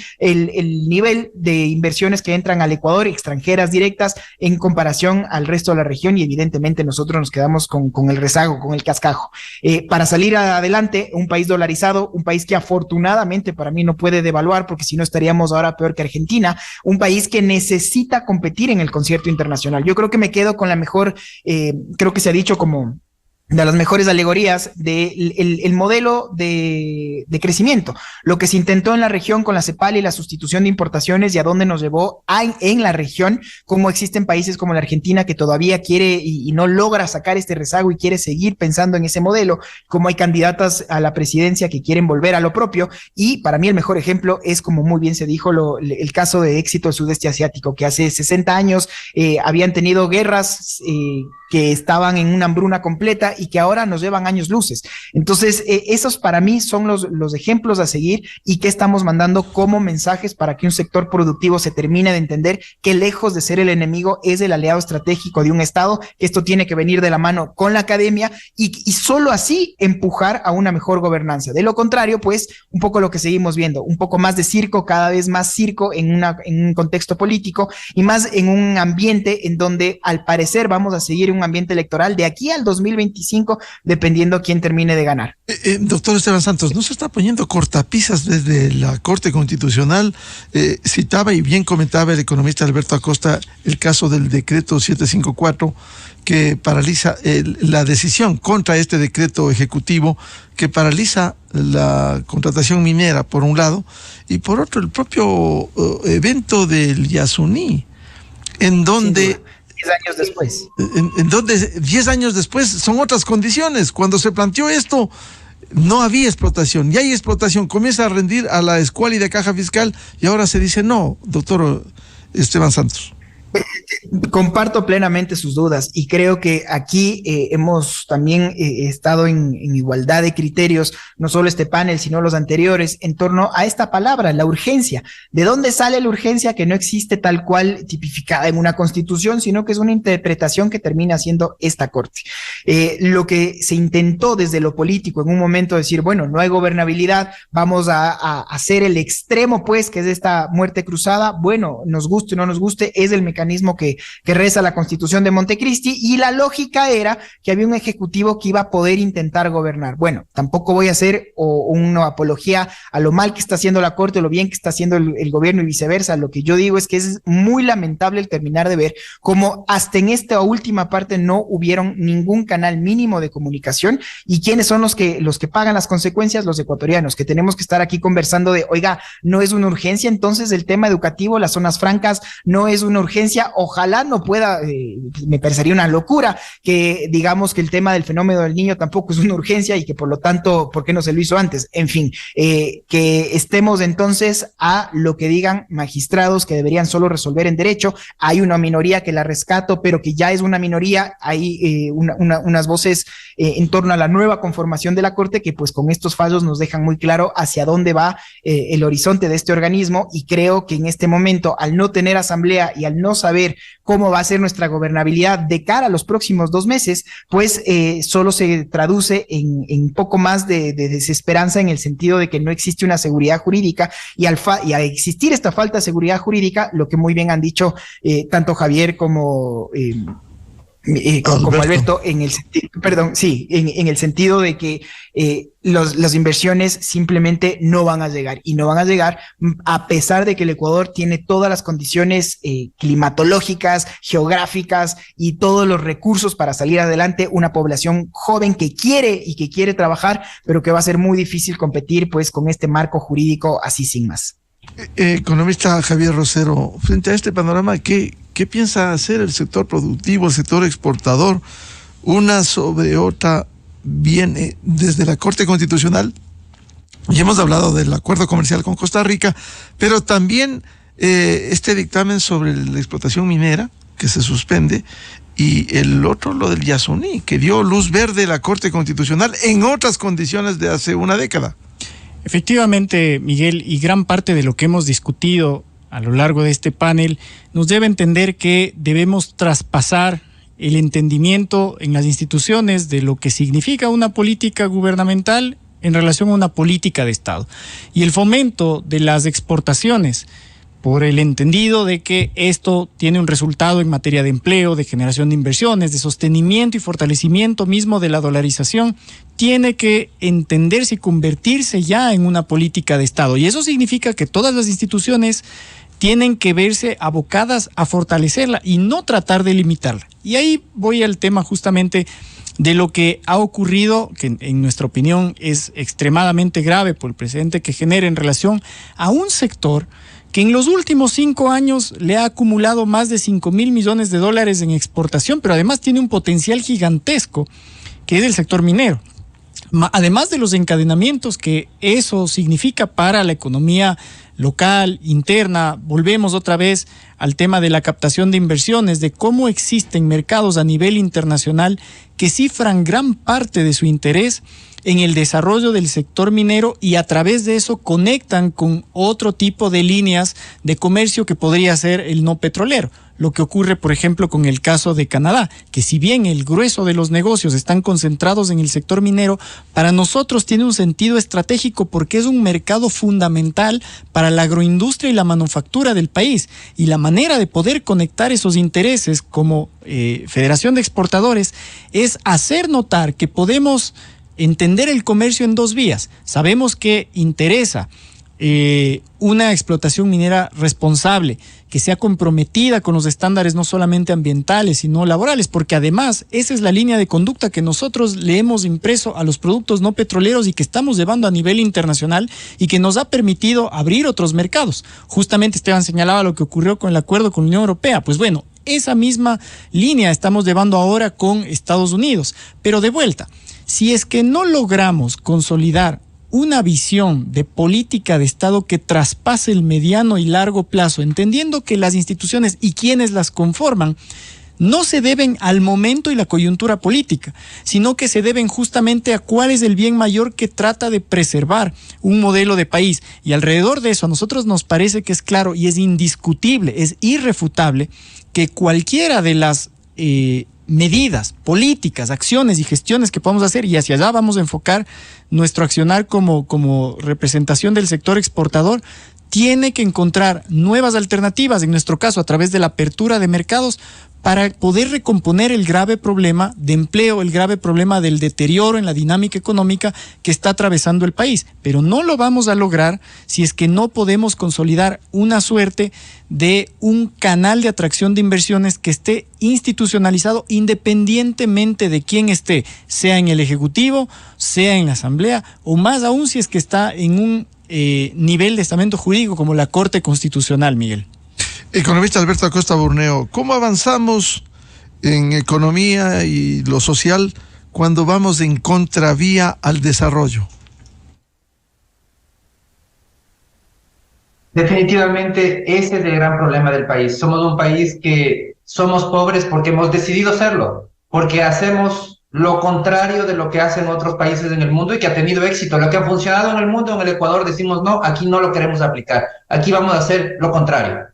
el nivel de inversiones que entran al Ecuador, extranjeras directas, en comparación al resto de la región y evidentemente nosotros nos quedamos con el rezago, con el cascajo. Para salir adelante, un país dolarizado, un país que afortunadamente para mí no puede devaluar porque si no estaríamos ahora peor que Argentina, un país que necesita competir en el concierto internacional. Yo creo que me quedo con la mejor, creo que se ha dicho como de las mejores alegorías del el modelo de crecimiento, lo que se intentó en la región con la CEPAL y la sustitución de importaciones y a dónde nos llevó en la región, como existen países como la Argentina que todavía quiere y no logra sacar este rezago y quiere seguir pensando en ese modelo, como hay candidatas a la presidencia que quieren volver a lo propio, y para mí el mejor ejemplo es, como muy bien se dijo, el caso de éxito del sudeste asiático, que hace 60 años habían tenido guerras que estaban en una hambruna completa y que ahora nos llevan años luces. Entonces, esos para mí son los ejemplos a seguir y que estamos mandando como mensajes para que un sector productivo se termine de entender que lejos de ser el enemigo es el aliado estratégico de un Estado, que esto tiene que venir de la mano con la academia y solo así empujar a una mejor gobernanza. De lo contrario, pues, un poco lo que seguimos viendo, un poco más de circo, cada vez más circo en un contexto político y más en un ambiente en donde al parecer vamos a seguir un ambiente electoral de aquí al 2025, dependiendo quién termine de ganar. Doctor Esteban Santos, ¿no se está poniendo cortapisas desde la Corte Constitucional? Citaba y bien comentaba el economista Alberto Acosta el caso del decreto 754 que paraliza la decisión contra este decreto ejecutivo que paraliza la contratación minera, por un lado, y por otro el propio evento del Yasuní, en donde... 10 años después. En donde 10 años después son otras condiciones. Cuando se planteó esto, no había explotación. Y hay explotación. Comienza a rendir a la escuálida caja fiscal y ahora se dice no, doctor Esteban Santos. Comparto plenamente sus dudas y creo que aquí hemos también estado en igualdad de criterios, no solo este panel, sino los anteriores, en torno a esta palabra, la urgencia. ¿De dónde sale la urgencia que no existe tal cual tipificada en una constitución, sino que es una interpretación que termina siendo esta Corte? Lo que se intentó desde lo político en un momento decir, bueno, no hay gobernabilidad, vamos a hacer el extremo, pues, que es esta muerte cruzada. Bueno, nos guste o no nos guste, es el mecanismo que reza la Constitución de Montecristi, y la lógica era que había un ejecutivo que iba a poder intentar gobernar. Bueno, tampoco voy a hacer una apología a lo mal que está haciendo la Corte o lo bien que está haciendo el gobierno y viceversa. Lo que yo digo es que es muy lamentable el terminar de ver cómo hasta en esta última parte no hubieron ningún canal mínimo de comunicación, y quiénes son los que pagan las consecuencias, los ecuatorianos, que tenemos que estar aquí conversando de, oiga, no es una urgencia, entonces el tema educativo, las zonas francas, no es una urgencia. Ojalá no pueda, me parecería una locura que digamos que el tema del fenómeno del niño tampoco es una urgencia y que por lo tanto, ¿por qué no se lo hizo antes? En fin, que estemos entonces a lo que digan magistrados que deberían solo resolver en derecho. Hay una minoría que la rescato, pero que ya es una minoría. Hay unas voces en torno a la nueva conformación de la Corte que pues con estos fallos nos dejan muy claro hacia dónde va el horizonte de este organismo, y creo que en este momento, al no tener asamblea y al no saber cómo va a ser nuestra gobernabilidad de cara a los próximos 2 meses, pues solo se traduce en poco más de desesperanza, en el sentido de que no existe una seguridad jurídica, y al existir esta falta de seguridad jurídica, lo que muy bien han dicho tanto Javier como Alberto, en el sentido, perdón, sí, en el sentido de que las inversiones simplemente no van a llegar, y no van a llegar a pesar de que el Ecuador tiene todas las condiciones climatológicas, geográficas y todos los recursos para salir adelante, una población joven que quiere trabajar, pero que va a ser muy difícil competir pues con este marco jurídico así sin más. Economista Javier Rosero, frente a este panorama, ¿qué piensa hacer el sector productivo, el sector exportador? Una sobre otra viene desde la Corte Constitucional, y hemos hablado del acuerdo comercial con Costa Rica, pero también este dictamen sobre la explotación minera, que se suspende, y el otro, lo del Yasuní, que dio luz verde la Corte Constitucional en otras condiciones de hace una década. Efectivamente, Miguel, y gran parte de lo que hemos discutido a lo largo de este panel nos debe entender que debemos traspasar el entendimiento en las instituciones de lo que significa una política gubernamental en relación a una política de Estado, y el fomento de las exportaciones, por el entendido de que esto tiene un resultado en materia de empleo, de generación de inversiones, de sostenimiento y fortalecimiento mismo de la dolarización, tiene que entenderse y convertirse ya en una política de Estado. Y eso significa que todas las instituciones tienen que verse abocadas a fortalecerla y no tratar de limitarla. Y ahí voy al tema justamente de lo que ha ocurrido, que en nuestra opinión es extremadamente grave por el precedente que genera en relación a un sector que en los últimos 5 años le ha acumulado más de 5.000 millones de dólares en exportación, pero además tiene un potencial gigantesco, que es el sector minero. Además de los encadenamientos que eso significa para la economía local, interna, volvemos otra vez al tema de la captación de inversiones, de cómo existen mercados a nivel internacional que cifran gran parte de su interés en el desarrollo del sector minero y a través de eso conectan con otro tipo de líneas de comercio que podría ser el no petrolero. Lo que ocurre, por ejemplo, con el caso de Canadá, que si bien el grueso de los negocios están concentrados en el sector minero, para nosotros tiene un sentido estratégico porque es un mercado fundamental para la agroindustria y la manufactura del país. Y la manera de poder conectar esos intereses como Federación de Exportadores es hacer notar que podemos entender el comercio en 2 vías. Sabemos que interesa una explotación minera responsable, que sea comprometida con los estándares no solamente ambientales, sino laborales, porque además esa es la línea de conducta que nosotros le hemos impreso a los productos no petroleros y que estamos llevando a nivel internacional y que nos ha permitido abrir otros mercados. Justamente Esteban señalaba lo que ocurrió con el acuerdo con la Unión Europea. Pues bueno, esa misma línea estamos llevando ahora con Estados Unidos. Pero de vuelta, si es que no logramos consolidar una visión de política de Estado que traspase el mediano y largo plazo, entendiendo que las instituciones y quienes las conforman no se deben al momento y la coyuntura política, sino que se deben justamente a cuál es el bien mayor que trata de preservar un modelo de país. Y alrededor de eso a nosotros nos parece que es claro y es indiscutible, es irrefutable que cualquiera de las medidas, políticas, acciones y gestiones que podamos hacer, y hacia allá vamos a enfocar nuestro accionar como representación del sector exportador, tiene que encontrar nuevas alternativas, en nuestro caso a través de la apertura de mercados, para poder recomponer el grave problema de empleo, el grave problema del deterioro en la dinámica económica que está atravesando el país. Pero no lo vamos a lograr si es que no podemos consolidar una suerte de un canal de atracción de inversiones que esté institucionalizado independientemente de quién esté, sea en el Ejecutivo, sea en la Asamblea, o más aún si es que está en un nivel de estamento jurídico como la Corte Constitucional, Miguel. Economista Alberto Acosta Burneo, ¿cómo avanzamos en economía y lo social cuando vamos en contravía al desarrollo? Definitivamente ese es el gran problema del país. Somos un país que somos pobres porque hemos decidido serlo, porque hacemos lo contrario de lo que hacen otros países en el mundo y que ha tenido éxito. Lo que ha funcionado en el mundo, en el Ecuador, decimos no, aquí no lo queremos aplicar, aquí vamos a hacer lo contrario.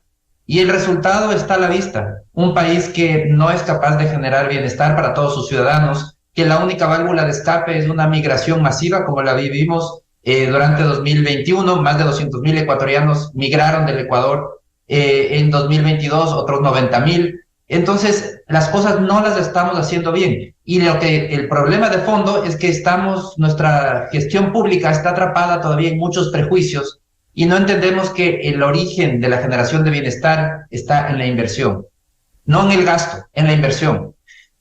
Y el resultado está a la vista. Un país que no es capaz de generar bienestar para todos sus ciudadanos, que la única válvula de escape es una migración masiva como la vivimos durante 2021. Más de 200.000 ecuatorianos migraron del Ecuador en 2022, otros 90.000. Entonces, las cosas no las estamos haciendo bien. Y el problema de fondo es que nuestra gestión pública está atrapada todavía en muchos prejuicios y no entendemos que el origen de la generación de bienestar está en la inversión, no en el gasto, en la inversión.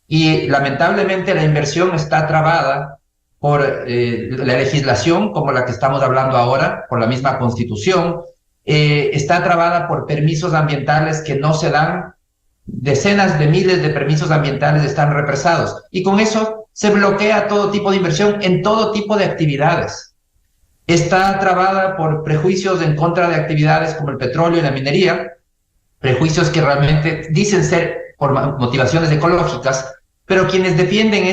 Y lamentablemente la inversión está trabada por la legislación como la que estamos hablando ahora, por la misma Constitución, está trabada por permisos ambientales que no se dan. Decenas de miles de permisos ambientales están represados y con eso se bloquea todo tipo de inversión en todo tipo de actividades. Está trabada por prejuicios en contra de actividades como el petróleo y la minería, prejuicios que realmente dicen ser por motivaciones ecológicas, pero quienes defienden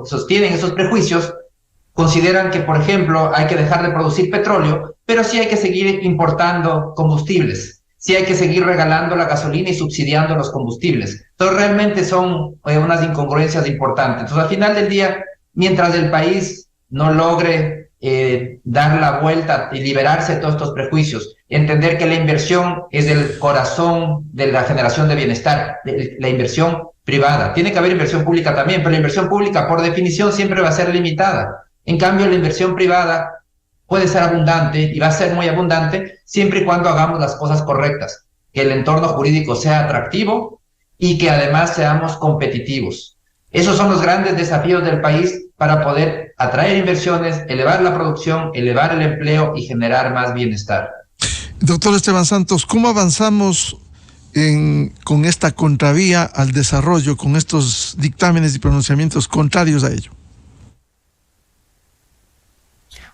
sostienen esos prejuicios consideran que, por ejemplo, hay que dejar de producir petróleo, pero sí hay que seguir importando combustibles. Sí hay que seguir regalando la gasolina y subsidiando los combustibles. Entonces realmente son unas incongruencias importantes. Entonces al final del día, mientras el país no logre dar la vuelta y liberarse de todos estos prejuicios, entender que la inversión es el corazón de la generación de bienestar, la inversión privada. Tiene que haber inversión pública también, pero la inversión pública por definición siempre va a ser limitada. En cambio, la inversión privada puede ser abundante y va a ser muy abundante siempre y cuando hagamos las cosas correctas, que el entorno jurídico sea atractivo y que además seamos competitivos. Esos son los grandes desafíos del país para poder atraer inversiones, elevar la producción, elevar el empleo y generar más bienestar. Doctor Esteban Santos, ¿cómo avanzamos con esta contravía al desarrollo, con estos dictámenes y pronunciamientos contrarios a ello?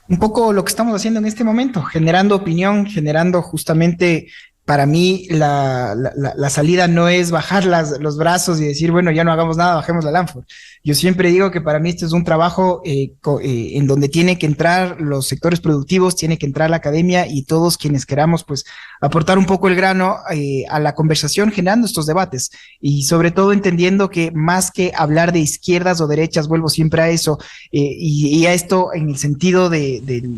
Un poco lo que estamos haciendo en este momento, generando opinión, generando justamente, para mí, la salida no es bajar los brazos y decir, bueno, ya no hagamos nada, bajemos la lámpara. Yo siempre digo que para mí este es un trabajo en donde tiene que entrar los sectores productivos, tiene que entrar la academia y todos quienes queramos pues aportar un poco el grano a la conversación, generando estos debates y sobre todo entendiendo que más que hablar de izquierdas o derechas, vuelvo siempre a eso y a esto en el sentido de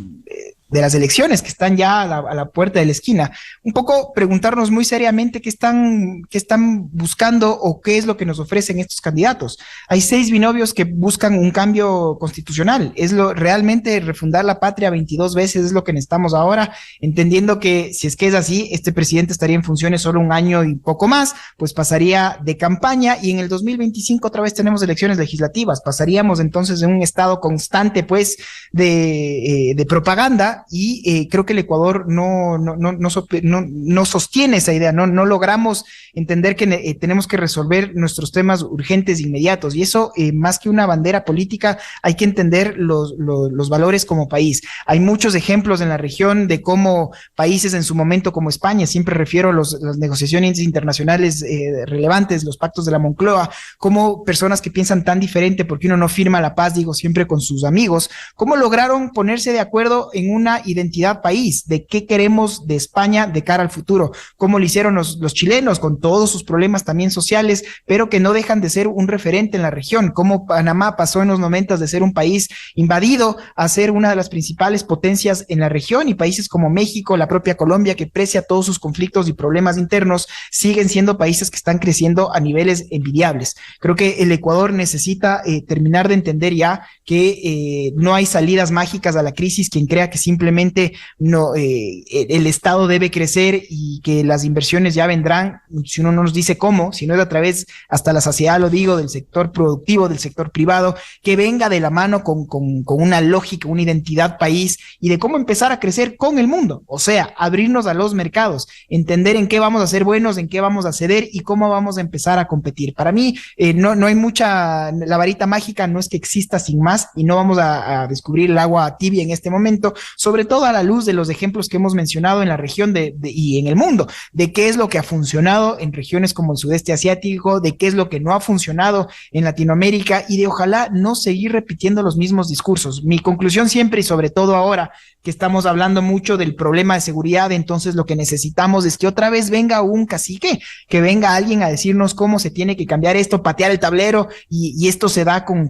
las elecciones que están ya a la puerta de la esquina, un poco preguntarnos muy seriamente qué están buscando o qué es lo que nos ofrecen estos candidatos. Hay 6 binomios que buscan un cambio constitucional. Realmente refundar la patria 22 veces es lo que necesitamos ahora, entendiendo que si es que es así, este presidente estaría en funciones solo un año y poco más, pues pasaría de campaña y en el 2025 otra vez tenemos elecciones legislativas. Pasaríamos entonces en un estado constante pues de propaganda y creo que el Ecuador no sostiene esa idea, no logramos entender que tenemos que resolver nuestros temas urgentes e inmediatos y eso más que una bandera política hay que entender los valores como país. Hay muchos ejemplos en la región de cómo países en su momento como España, siempre refiero a las negociaciones internacionales relevantes, los pactos de la Moncloa, como personas que piensan tan diferente porque uno no firma la paz, digo siempre con sus amigos, cómo lograron ponerse de acuerdo en una identidad país, de qué queremos de España de cara al futuro, como lo hicieron los chilenos con todos sus problemas también sociales, pero que no dejan de ser un referente en la región, como Panamá pasó en los 90 de ser un país invadido a ser una de las principales potencias en la región y países como México, la propia Colombia, que pese a todos sus conflictos y problemas internos, siguen siendo países que están creciendo a niveles envidiables. Creo que el Ecuador necesita terminar de entender ya que no hay salidas mágicas a la crisis, quien crea que simplemente no, el Estado debe crecer y que las inversiones ya vendrán, si uno no nos dice cómo, si no es a través, hasta la saciedad lo digo, del sector productivo, del sector privado, que venga de la mano con una lógica, una identidad país y de cómo empezar a crecer con el mundo, o sea, abrirnos a los mercados, entender en qué vamos a ser buenos, en qué vamos a ceder y cómo vamos a empezar a competir. Para mí no hay mucha, la varita mágica no es que exista sin más y no vamos a descubrir el agua tibia en este momento, sobre todo a la luz de los ejemplos que hemos mencionado en la región y en el mundo, de qué es lo que ha funcionado en regiones como el sudeste asiático, de qué es lo que no ha funcionado en Latinoamérica y de ojalá no seguir repitiendo los mismos discursos. Mi conclusión siempre y sobre todo ahora que estamos hablando mucho del problema de seguridad, entonces lo que necesitamos es que otra vez venga un cacique, que venga alguien a decirnos cómo se tiene que cambiar esto, patear el tablero y esto se da con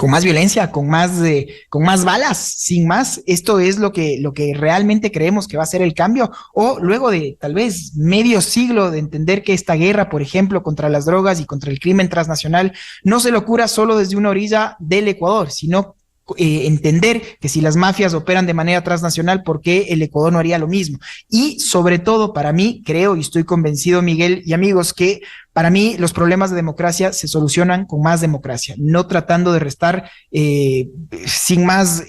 más violencia, con más balas, sin más. Esto es lo que realmente creemos que va a ser el cambio, o luego de tal vez medio siglo de entender que esta guerra, por ejemplo, contra las drogas y contra el crimen transnacional, no se lo cura solo desde una orilla del Ecuador, sino entender que si las mafias operan de manera transnacional, ¿por qué el Ecuador no haría lo mismo? Y sobre todo, para mí, creo y estoy convencido, Miguel y amigos, que para mí los problemas de democracia se solucionan con más democracia, no tratando de restar sin más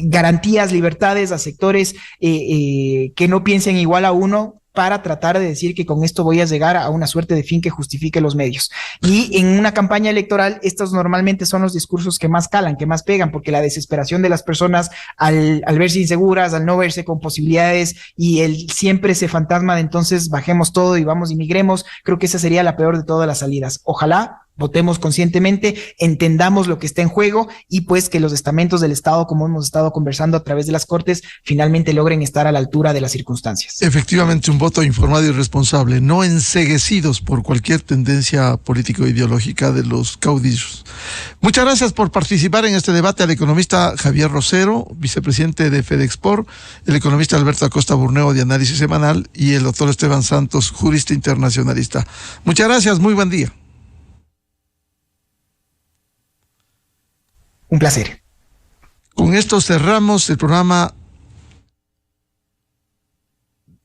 garantías, libertades a sectores que no piensen igual a uno, para tratar de decir que con esto voy a llegar a una suerte de fin que justifique los medios. Y en una campaña electoral, estos normalmente son los discursos que más calan, que más pegan, porque la desesperación de las personas al verse inseguras, al no verse con posibilidades y siempre ese fantasma de entonces bajemos todo y vamos y migremos, creo que esa sería la peor de todas las salidas. Ojalá votemos conscientemente, entendamos lo que está en juego y pues que los estamentos del Estado, como hemos estado conversando a través de las Cortes, finalmente logren estar a la altura de las circunstancias. Efectivamente, un voto informado y responsable, no enceguecidos por cualquier tendencia político-ideológica de los caudillos. Muchas gracias por participar en este debate al economista Javier Rosero, vicepresidente de Fedexport, el economista Alberto Acosta Burneo de Análisis Semanal y el doctor Esteban Santos, jurista internacionalista. Muchas gracias, muy buen día. Un placer. Con esto cerramos el programa,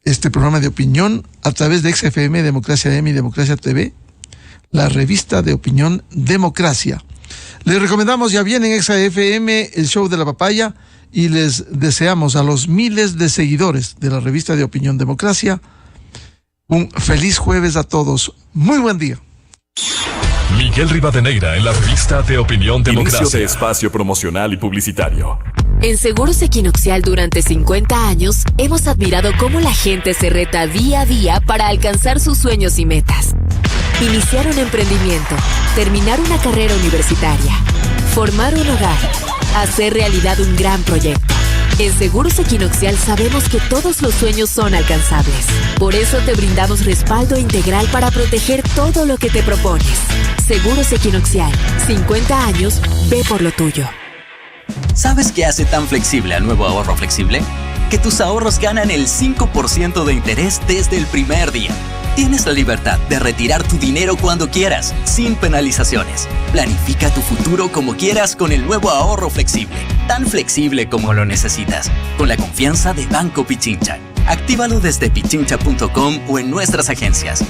este programa de opinión a través de XFM, Democracia AM y Democracia TV, la revista de opinión Democracia. Les recomendamos, ya viene en XFM el show de la papaya, y les deseamos a los miles de seguidores de la revista de opinión Democracia un feliz jueves a todos. Muy buen día. Miguel Rivadeneira en la revista de opinión Democracia. Inicio de espacio promocional y publicitario. En Seguros Equinoxial durante 50 años hemos admirado cómo la gente se reta día a día para alcanzar sus sueños y metas. Iniciar un emprendimiento, terminar una carrera universitaria, formar un hogar, hacer realidad un gran proyecto. En Seguros Equinoxial sabemos que todos los sueños son alcanzables. Por eso te brindamos respaldo integral para proteger todo lo que te propones. Seguros Equinoxial, 50 años, ve por lo tuyo. ¿Sabes qué hace tan flexible al nuevo ahorro flexible? Que tus ahorros ganan el 5% de interés desde el primer día. Tienes la libertad de retirar tu dinero cuando quieras, sin penalizaciones. Planifica tu futuro como quieras con el nuevo ahorro flexible, tan flexible como lo necesitas, con la confianza de Banco Pichincha. Actívalo desde pichincha.com o en nuestras agencias.